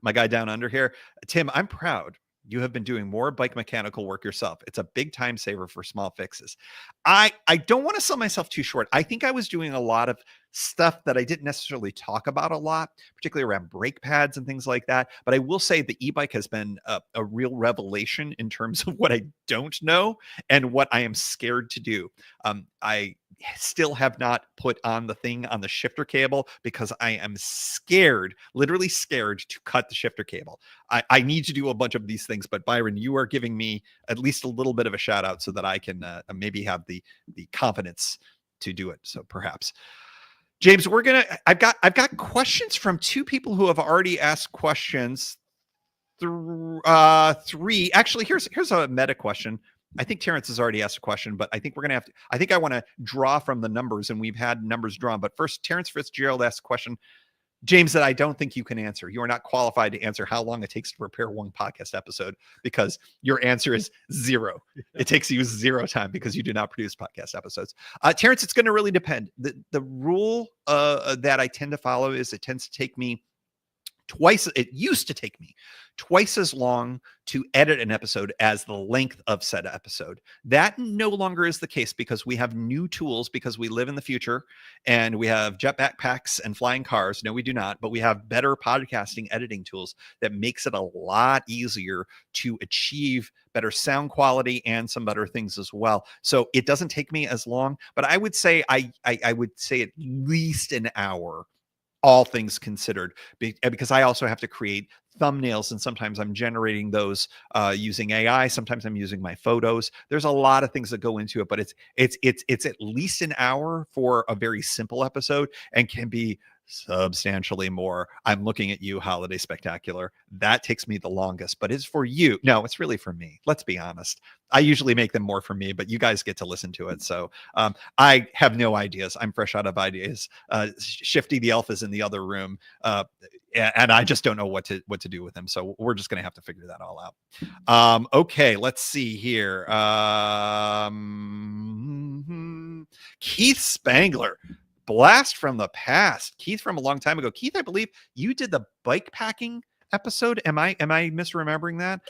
my guy down under here. Tim, I'm proud you have been doing more bike mechanical work yourself. It's a big time saver for small fixes. I don't want to sell myself too short. I think I was doing a lot of stuff that I didn't necessarily talk about a lot, particularly around brake pads and things like that. But I will say the e-bike has been a real revelation in terms of what I don't know and what I am scared to do. I still have not put on the thing on the shifter cable because I am scared, literally scared to cut the shifter cable. I need to do a bunch of these things, but Byron, you are giving me at least a little bit of a shout out so that I can maybe have the confidence to do it. So perhaps. James, I've got questions from two people who have already asked questions. Three. Actually, here's a meta question. I think Terrence has already asked a question, but I think we're going to have to, I think I want to draw from the numbers, and we've had numbers drawn. But first, Terrence Fitzgerald asked a question, James, that I don't think you can answer. You are not qualified to answer how long it takes to prepare one podcast episode because your answer is 0. It takes you 0 time because you do not produce podcast episodes. Terrence, it's going to really depend. The rule that I tend to follow is it tends to take me it used to take me twice as long to edit an episode as the length of said episode. That no longer is the case because we have new tools, because we live in the future and we have jet backpacks and flying cars. No, we do not, but we have better podcasting editing tools that makes it a lot easier to achieve better sound quality and some better things as well. So it doesn't take me as long, but I would say I would say at least an hour, all things considered, because I also have to create thumbnails, and sometimes I'm generating those using AI. Sometimes I'm using my photos. There's a lot of things that go into it, but it's at least an hour for a very simple episode, and can be substantially more. I'm looking at you, Holiday Spectacular. That takes me the longest, but it's for you. No, it's really for me. Let's be honest. I usually make them more for me, but you guys get to listen to it. So I have no ideas. I'm fresh out of ideas. Shifty the Elf is in the other room, and I just don't know what to do with him. So we're just going to have to figure that all out. Okay, let's see here. Keith Spangler. Blast from the past. Keith from a long time ago. Keith, I believe you did the bike packing episode. Am I misremembering that?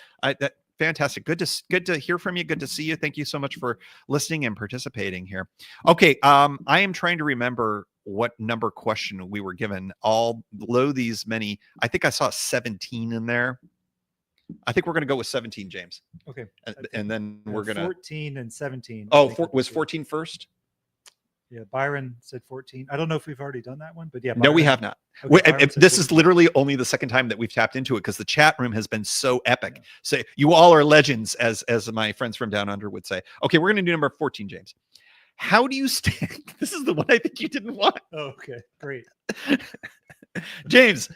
That fantastic. Good to hear from you. Good to see you. Thank you so much for listening and participating here. Okay, I am trying to remember what number question we were given. All below these many, I think I saw 17 in there. I think we're going to go with 17, James. Okay. And then we're going to 14 and 17. Was 14 first? Yeah, Byron said 14. I don't know if we've already done that one, but yeah. No, we have not. Okay, This is literally only the second time that we've tapped into it, because the chat room has been so epic. So you all are legends, as my friends from down under would say. Okay, we're going to do number 14, James. How do you stay? This is the one I think you didn't want. Oh, okay, great. James,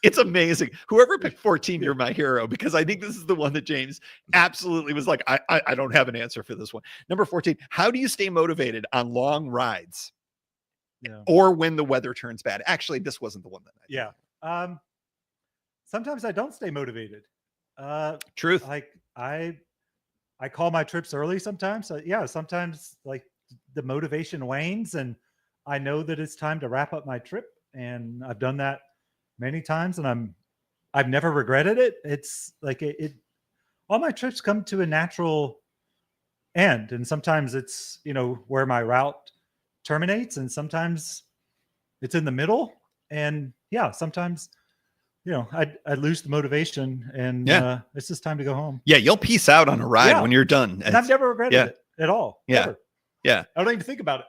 it's amazing. Whoever picked 14, you're my hero, because I think this is the one that James absolutely was like, I don't have an answer for this one. Number 14, how do you stay motivated on long rides? Yeah. Or when the weather turns bad? Actually, this wasn't the one that I did. Yeah. Sometimes I don't stay motivated. Truth. Like I call my trips early sometimes. So yeah, sometimes like the motivation wanes and I know that it's time to wrap up my trip. And I've done that many times and I've never regretted it. It's like it all my trips come to a natural end. And sometimes it's, where my route terminates and sometimes it's in the middle. And yeah, sometimes, I lose the motivation and it's just time to go home. Yeah. You'll peace out on a ride when you're done. And I've never regretted it at all. Yeah. Ever. Yeah. I don't even think about it.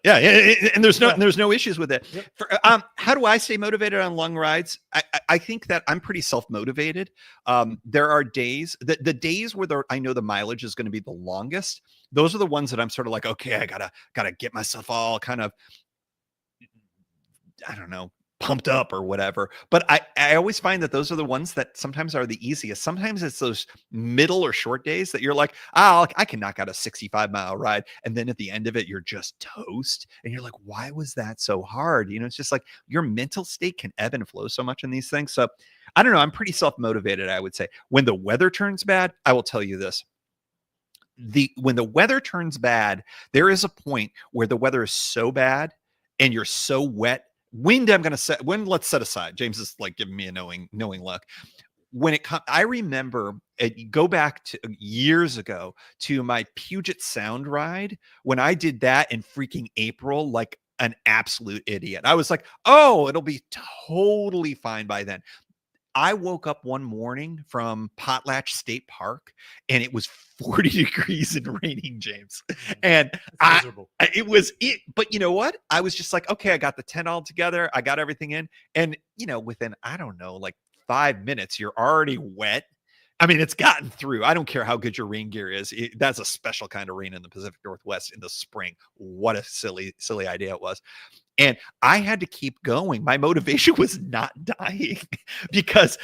Yeah, and there's no issues with it. Yep. How do I stay motivated on long rides? I think that I'm pretty self-motivated. There are days, the days where I know the mileage is going to be the longest. Those are the ones that I'm sort of like, okay, I gotta get myself all kind of, I don't know, pumped up or whatever. But I always find that those are the ones that sometimes are the easiest. Sometimes it's those middle or short days that you're like, I can knock out a 65-mile ride. And then at the end of it, you're just toast. And you're like, why was that so hard? It's just like your mental state can ebb and flow so much in these things. So I don't know. I'm pretty self-motivated, I would say. When the weather turns bad, I will tell you this. When the weather turns bad, there is a point where the weather is so bad and you're so wet. Wind, let's set aside. James is like giving me a knowing look. When it comes, I remember go back to years ago to my Puget Sound ride when I did that in freaking April, like an absolute idiot. I was like, oh, it'll be totally fine by then. I woke up one morning from Potlatch State Park and it was 40 degrees and raining, James. And but you know what? I was just like, okay, I got the tent all together. I got everything in. And, within, I don't know, like 5 minutes, you're already wet. I mean, it's gotten through. I don't care how good your rain gear is. That's a special kind of rain in the Pacific Northwest in the spring. What a silly idea it was. And I had to keep going. My motivation was not dying because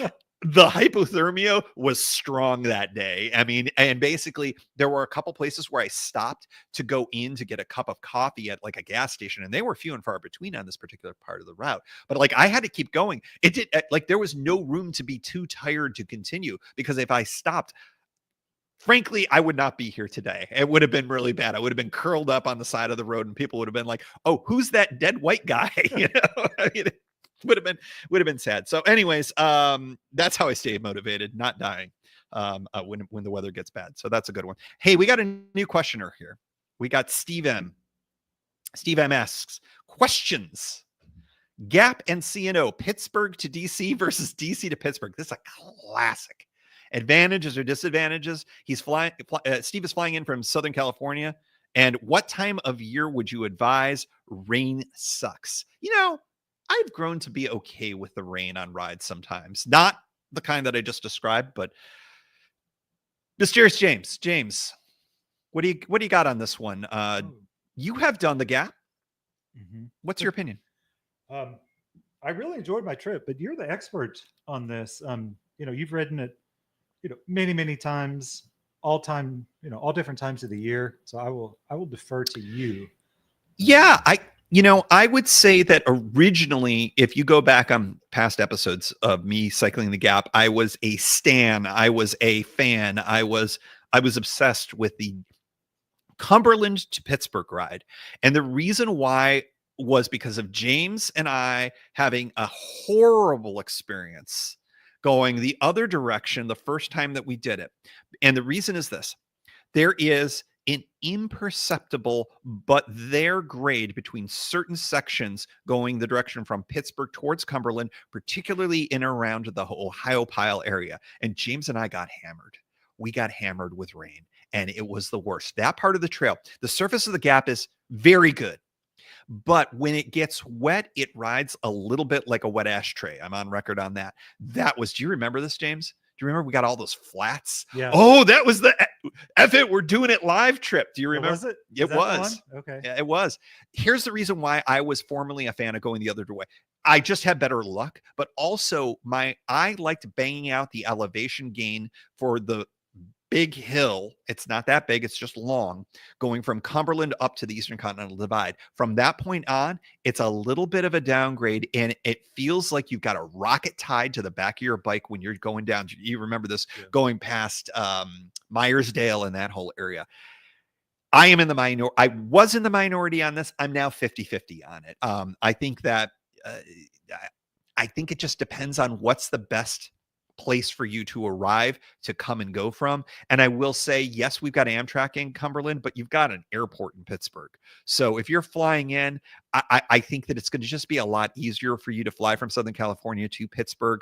the hypothermia was strong that day. I mean, and basically there were a couple places where I stopped to go in to get a cup of coffee at like a gas station, and they were few and far between on this particular part of the route. But like I had to keep going. It did, like there was no room to be too tired to continue, because if I stopped, frankly, I would not be here today. It would have been really bad. I would have been curled up on the side of the road and people would have been like, oh, who's that dead white guy? I mean, would have been sad. So anyways, that's how I stay motivated, not dying when the weather gets bad. So that's a good one. Hey, we got a new questioner here. We got Steve M. Steve M asks questions. Gap and CNO, Pittsburgh to DC versus DC to Pittsburgh. This is a classic. Advantages or disadvantages. Steve is flying in from Southern California. And what time of year would you advise? Rain sucks. I've grown to be okay with the rain on rides sometimes. Not the kind that I just described, but Mysterious James. James, what do you got on this one? You have done the Gap. Mm-hmm. What's your opinion? I really enjoyed my trip, but you're the expert on this. You've ridden it, many, many times, all different times of the year. So I will defer to you. Yeah, I would say that originally, if you go back on past episodes of me cycling the Gap, I was a stan. I was a fan. I was obsessed with the Cumberland to Pittsburgh ride. And the reason why was because of James and I having a horrible experience going the other direction the first time that we did it. And the reason is this: there is an imperceptible but there grade between certain sections going the direction from Pittsburgh towards Cumberland, particularly in and around the Ohio Pile area. And James and I got hammered. We got hammered with rain, and it was the worst. That part of the trail, the surface of the Gap is very good. But when it gets wet, it rides a little bit like a wet ashtray. I'm on record on that. Do you remember this, James? Do you remember we got all those flats? Yeah. Oh, that was the F it, we're doing it live trip. Do you remember? Was it? It was. Okay. Yeah, it was. Here's the reason why I was formerly a fan of going the other way. I just had better luck, but also I liked banging out the elevation gain for the big hill. It's not that big, it's just long, going from Cumberland up to the Eastern Continental Divide. From that point on, it's a little bit of a downgrade, and it feels like you've got a rocket tied to the back of your bike when you're going down. You remember this, going past Myersdale and that whole area. I was in the minority on this. I'm now 50-50 on it. I think that I think it just depends on what's the best place for you to arrive to come and go from. And I will say, yes, we've got Amtrak in Cumberland, but you've got an airport in Pittsburgh. So if you're flying in, I think that it's going to just be a lot easier for you to fly from Southern California to Pittsburgh.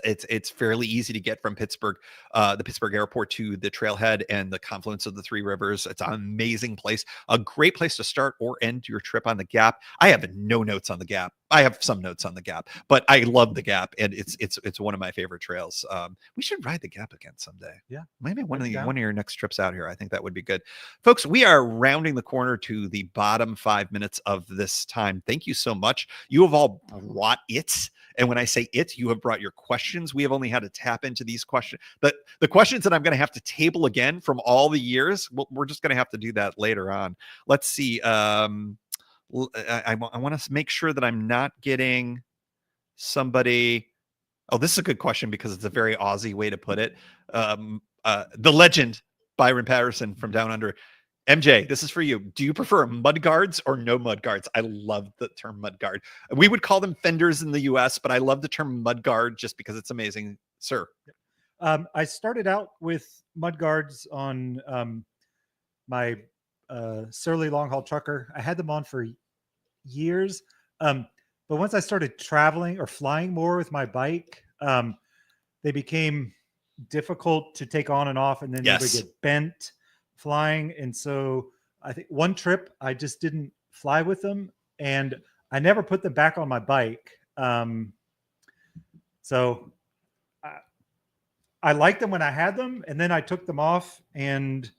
It's fairly easy to get from Pittsburgh, the Pittsburgh airport, to the trailhead and the confluence of the three rivers. It's an amazing place, a great place to start or end your trip on the Gap. I have no notes on the Gap. I have some notes on the Gap, but I love the Gap, and it's one of my favorite trails. We should ride the Gap again someday. Yeah, maybe one of your next trips out here. I think that would be good, folks. We are rounding the corner to the bottom 5 minutes of this time. Thank you so much. You have all brought it. And when I say it, you have brought your questions. We have only had to tap into these questions. But the questions that I'm going to have to table again from all the years, we're just going to have to do that later on. Let's see. I want to make sure that I'm not getting somebody. Oh, this is a good question because it's a very Aussie way to put it. The legend, Byron Patterson from Down Under. MJ, this is for you. Do you prefer mud guards or no mud guards? I love the term mud guard. We would call them fenders in the US, but I love the term mud guard just because it's amazing. Sir. I started out with mud guards on my Surly long haul trucker. I had them on for years. But once I started traveling or flying more with my bike, they became difficult to take on and off, and then they would get bent flying. And so I think one trip I just didn't fly with them, and I never put them back on my bike. So I liked them when I had them, and then I took them off, and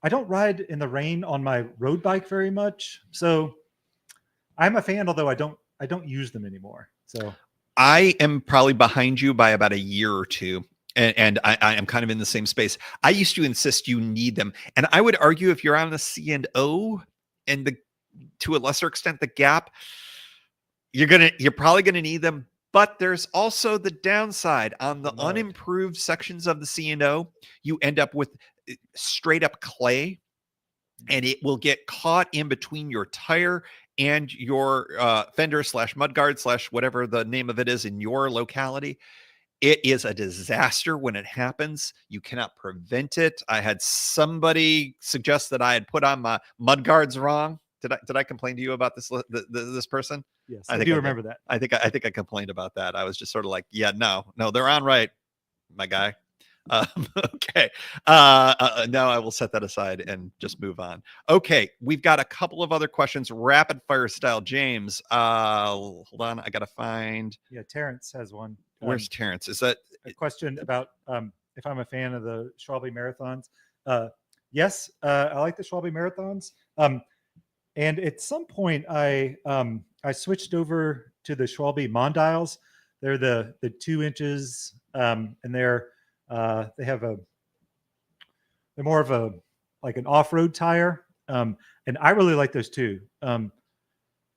I don't ride in the rain on my road bike very much. So I'm a fan, although I don't use them anymore. So I am probably behind you by about a year or two. And I am kind of in the same space. I used to insist you need them. And I would argue if you're on the C&O and to a lesser extent, the Gap, you're probably going to need them. But there's also the downside on the unimproved sections of the C&O. You end up with straight up clay. and it will get caught in between your tire and your fender slash mudguard slash whatever the name of it is in your locality. It is a disaster when it happens. You cannot prevent it. I had somebody suggest that I had put on my mud guards wrong. Did I complain to you about this person? Yes, I do remember that. I think I complained about that. I was just sort of like, yeah, no, they're on right, my guy. Okay. Now I will set that aside and just move on. Okay, we've got a couple of other questions, rapid fire style. James, hold on, I gotta find. Yeah, Terrence has one. Where's Terrence? Is that a question about if I'm a fan of the Schwalbe marathons? Yes, I like the Schwalbe marathons. And at some point, I switched over to the Schwalbe Mondials. They're the 2 inches, and they're more of a like an off-road tire, and I really like those too.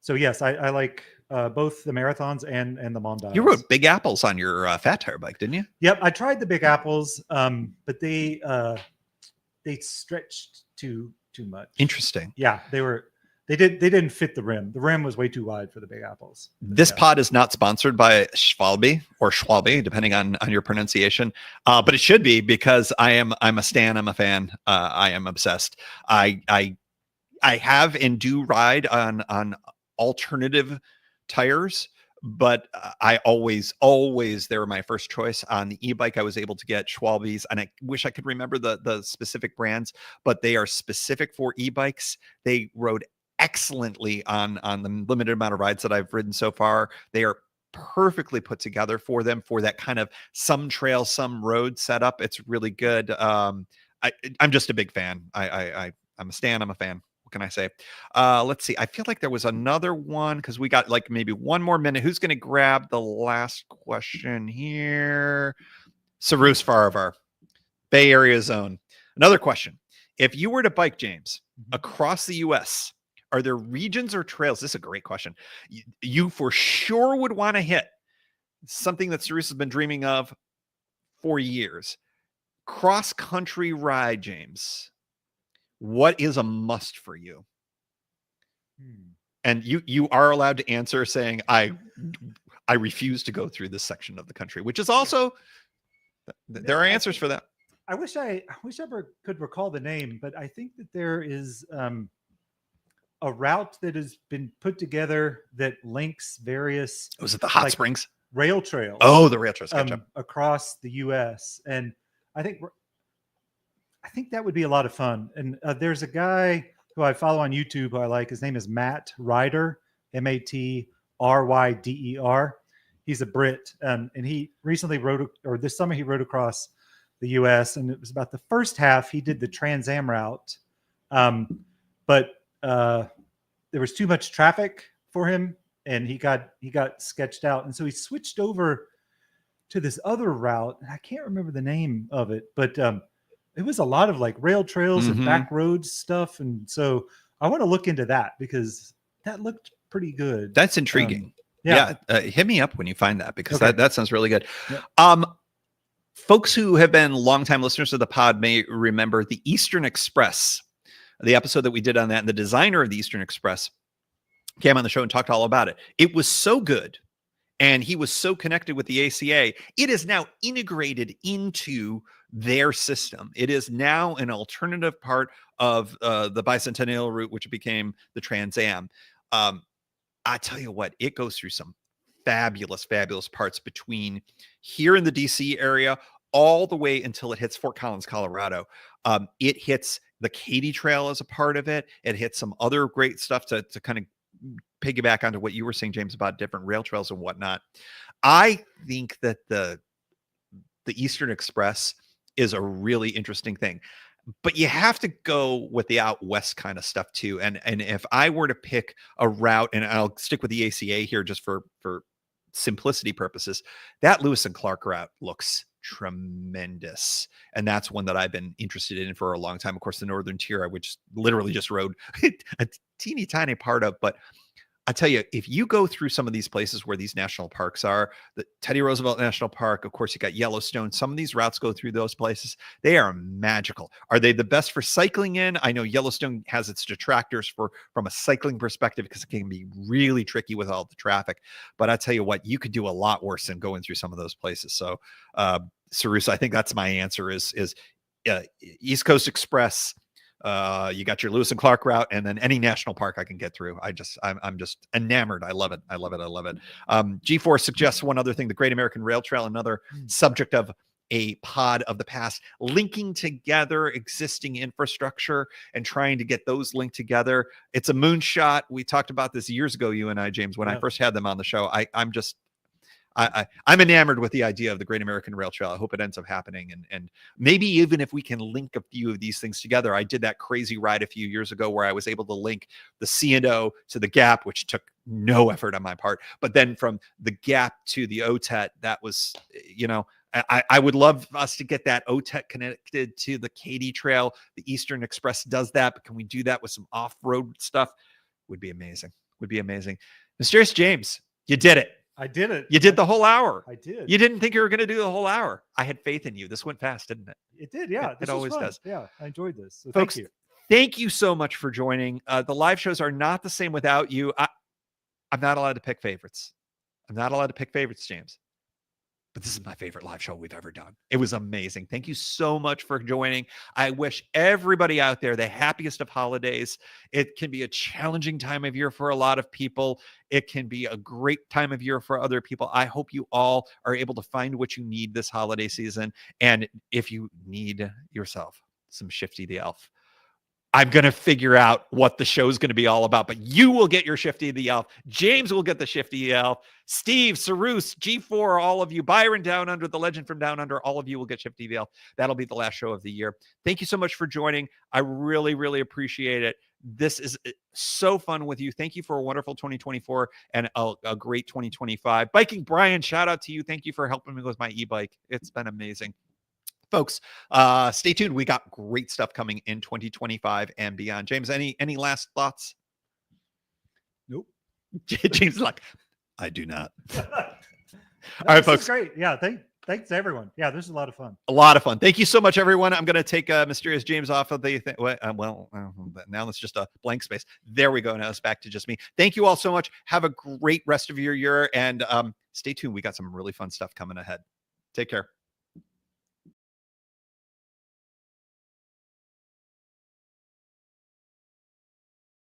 So yes, I like both the marathons and the Mondials. You rode Big Apples on your fat tire bike, didn't you? Yep, I tried the Big Apples, but they stretched too much. Interesting. Yeah, they didn't fit the rim. The rim was way too wide for the Big Apples. This pod is not sponsored by Schwalbe or Schwalbe, depending on your pronunciation, but it should be, because I'm a stan. I'm a fan. I am obsessed. I have and do ride on alternative tires, but I always they were my first choice. On the e-bike, I was able to get Schwalbe's, and I wish I could remember the specific brands, but they are specific for e-bikes. They rode excellently on the limited amount of rides that I've ridden so far. They are perfectly put together for them, for that kind of some trail, some road setup. It's really good. I'm just a big fan. I'm a stan. I'm a fan. What can I say? Let's see. I feel like there was another one, because we got like maybe one more minute. Who's going to grab the last question here? Sarus Faravar, Bay Area zone. Another question. If you were to bike, James, across the U.S., are there regions or trails? This is a great question. You for sure would want to hit something that Sarus has been dreaming of for years. Cross-country ride, James. What is a must for you? And you are allowed to answer saying, I refuse to go through this section of the country, which is also, there are answers for that. I wish I could recall the name, but I think that there is a route that has been put together that links various. Was it the Hot Springs rail trails? Oh, the rail trails, gotcha. Across the U.S. And I think that would be a lot of fun. And there's a guy who I follow on YouTube who I like. His name is Matt Ryder, MATRYDER. He's a Brit, and he recently this summer he rode across the U.S. and it was about the first half he did the Trans Am route, but there was too much traffic for him, and he got sketched out, and so he switched over to this other route, and I can't remember the name of it, but it was a lot of like rail trails and back roads stuff, and so I want to look into that because that looked pretty good. That's intriguing. Hit me up when you find that, because that sounds really good. Yeah. Folks who have been longtime listeners of the pod may remember the Eastern Express, the episode that we did on that, and the designer of the Eastern Express came on the show and talked all about it. It was so good, and he was so connected with the ACA. It is now integrated into their system. It is now an alternative part of the Bicentennial route, which became the Trans Am. I tell you what, it goes through some fabulous parts between here in the DC area all the way until it hits Fort Collins, Colorado. It hits the Katy Trail as a part of it. It hits some other great stuff to kind of piggyback onto what you were saying, James, about different rail trails and whatnot. I think that the Eastern Express is a really interesting thing, but you have to go with the out west kind of stuff too. And if I were to pick a route, and I'll stick with the ACA here just for simplicity purposes, that Lewis and Clark route looks tremendous, and that's one that I've been interested in for a long time. Of course, the Northern Tier, I literally just rode a teeny tiny part of, but I tell you, if you go through some of these places where these national parks are, the Teddy Roosevelt National Park, of course, you got Yellowstone. Some of these routes go through those places. They are magical. Are they the best for cycling in? I know Yellowstone has its detractors from a cycling perspective because it can be really tricky with all the traffic. But I tell you what, you could do a lot worse than going through some of those places. So, Sarusa, I think that's my answer is East Coast Express. You got your Lewis and Clark route, and then any national park I can get through. I'm just enamored. I love it. I love it. I love it. G4 suggests one other thing: the Great American Rail Trail, another subject of a pod of the past, linking together existing infrastructure and trying to get those linked together. It's a moonshot. We talked about this years ago, you and I, James, when I first had them on the show. I'm enamored with the idea of the Great American Rail Trail. I hope it ends up happening. And maybe even if we can link a few of these things together. I did that crazy ride a few years ago where I was able to link the C&O to the Gap, which took no effort on my part. But then from the Gap to the OTET, that was, I would love us to get that OTET connected to the Katy Trail. The Eastern Express does that, but can we do that with some off-road stuff? Would be amazing. Would be amazing. Mysterious James, you did it. I did it. You did the whole hour. I did. You didn't think you were going to do the whole hour. I had faith in you. This went fast, didn't it? It did. Yeah. It always does. Yeah. I enjoyed this. So Folks, thank you. Thank you so much for joining. The live shows are not the same without you. I'm not allowed to pick favorites. I'm not allowed to pick favorites, James. But this is my favorite live show we've ever done. It was amazing. Thank you so much for joining. I wish everybody out there the happiest of holidays. It can be a challenging time of year for a lot of people. It can be a great time of year for other people. I hope you all are able to find what you need this holiday season. And if you need yourself some Shifty the Elf, I'm going to figure out what the show is going to be all about, but you will get your Shifty the Elf. James will get the Shifty Elf. Steve, Sarus, G4, all of you, Byron Down Under, the legend from Down Under, all of you will get Shifty the Elf. That'll be the last show of the year. Thank you so much for joining. I really, really appreciate it. This is so fun with you. Thank you for a wonderful 2024 and a great 2025. Biking Brian, shout out to you. Thank you for helping me with my e-bike. It's been amazing. Folks, stay tuned. We got great stuff coming in 2025 and beyond. James, any last thoughts? Nope. James is like, I do not. No, All right, folks. Great. Yeah. Thanks to everyone. Yeah, this is a lot of fun. A lot of fun. Thank you so much, everyone. I'm going to take Mysterious James off of the thing. Now it's just a blank space. There we go. Now it's back to just me. Thank you all so much. Have a great rest of your year and stay tuned. We got some really fun stuff coming ahead. Take care.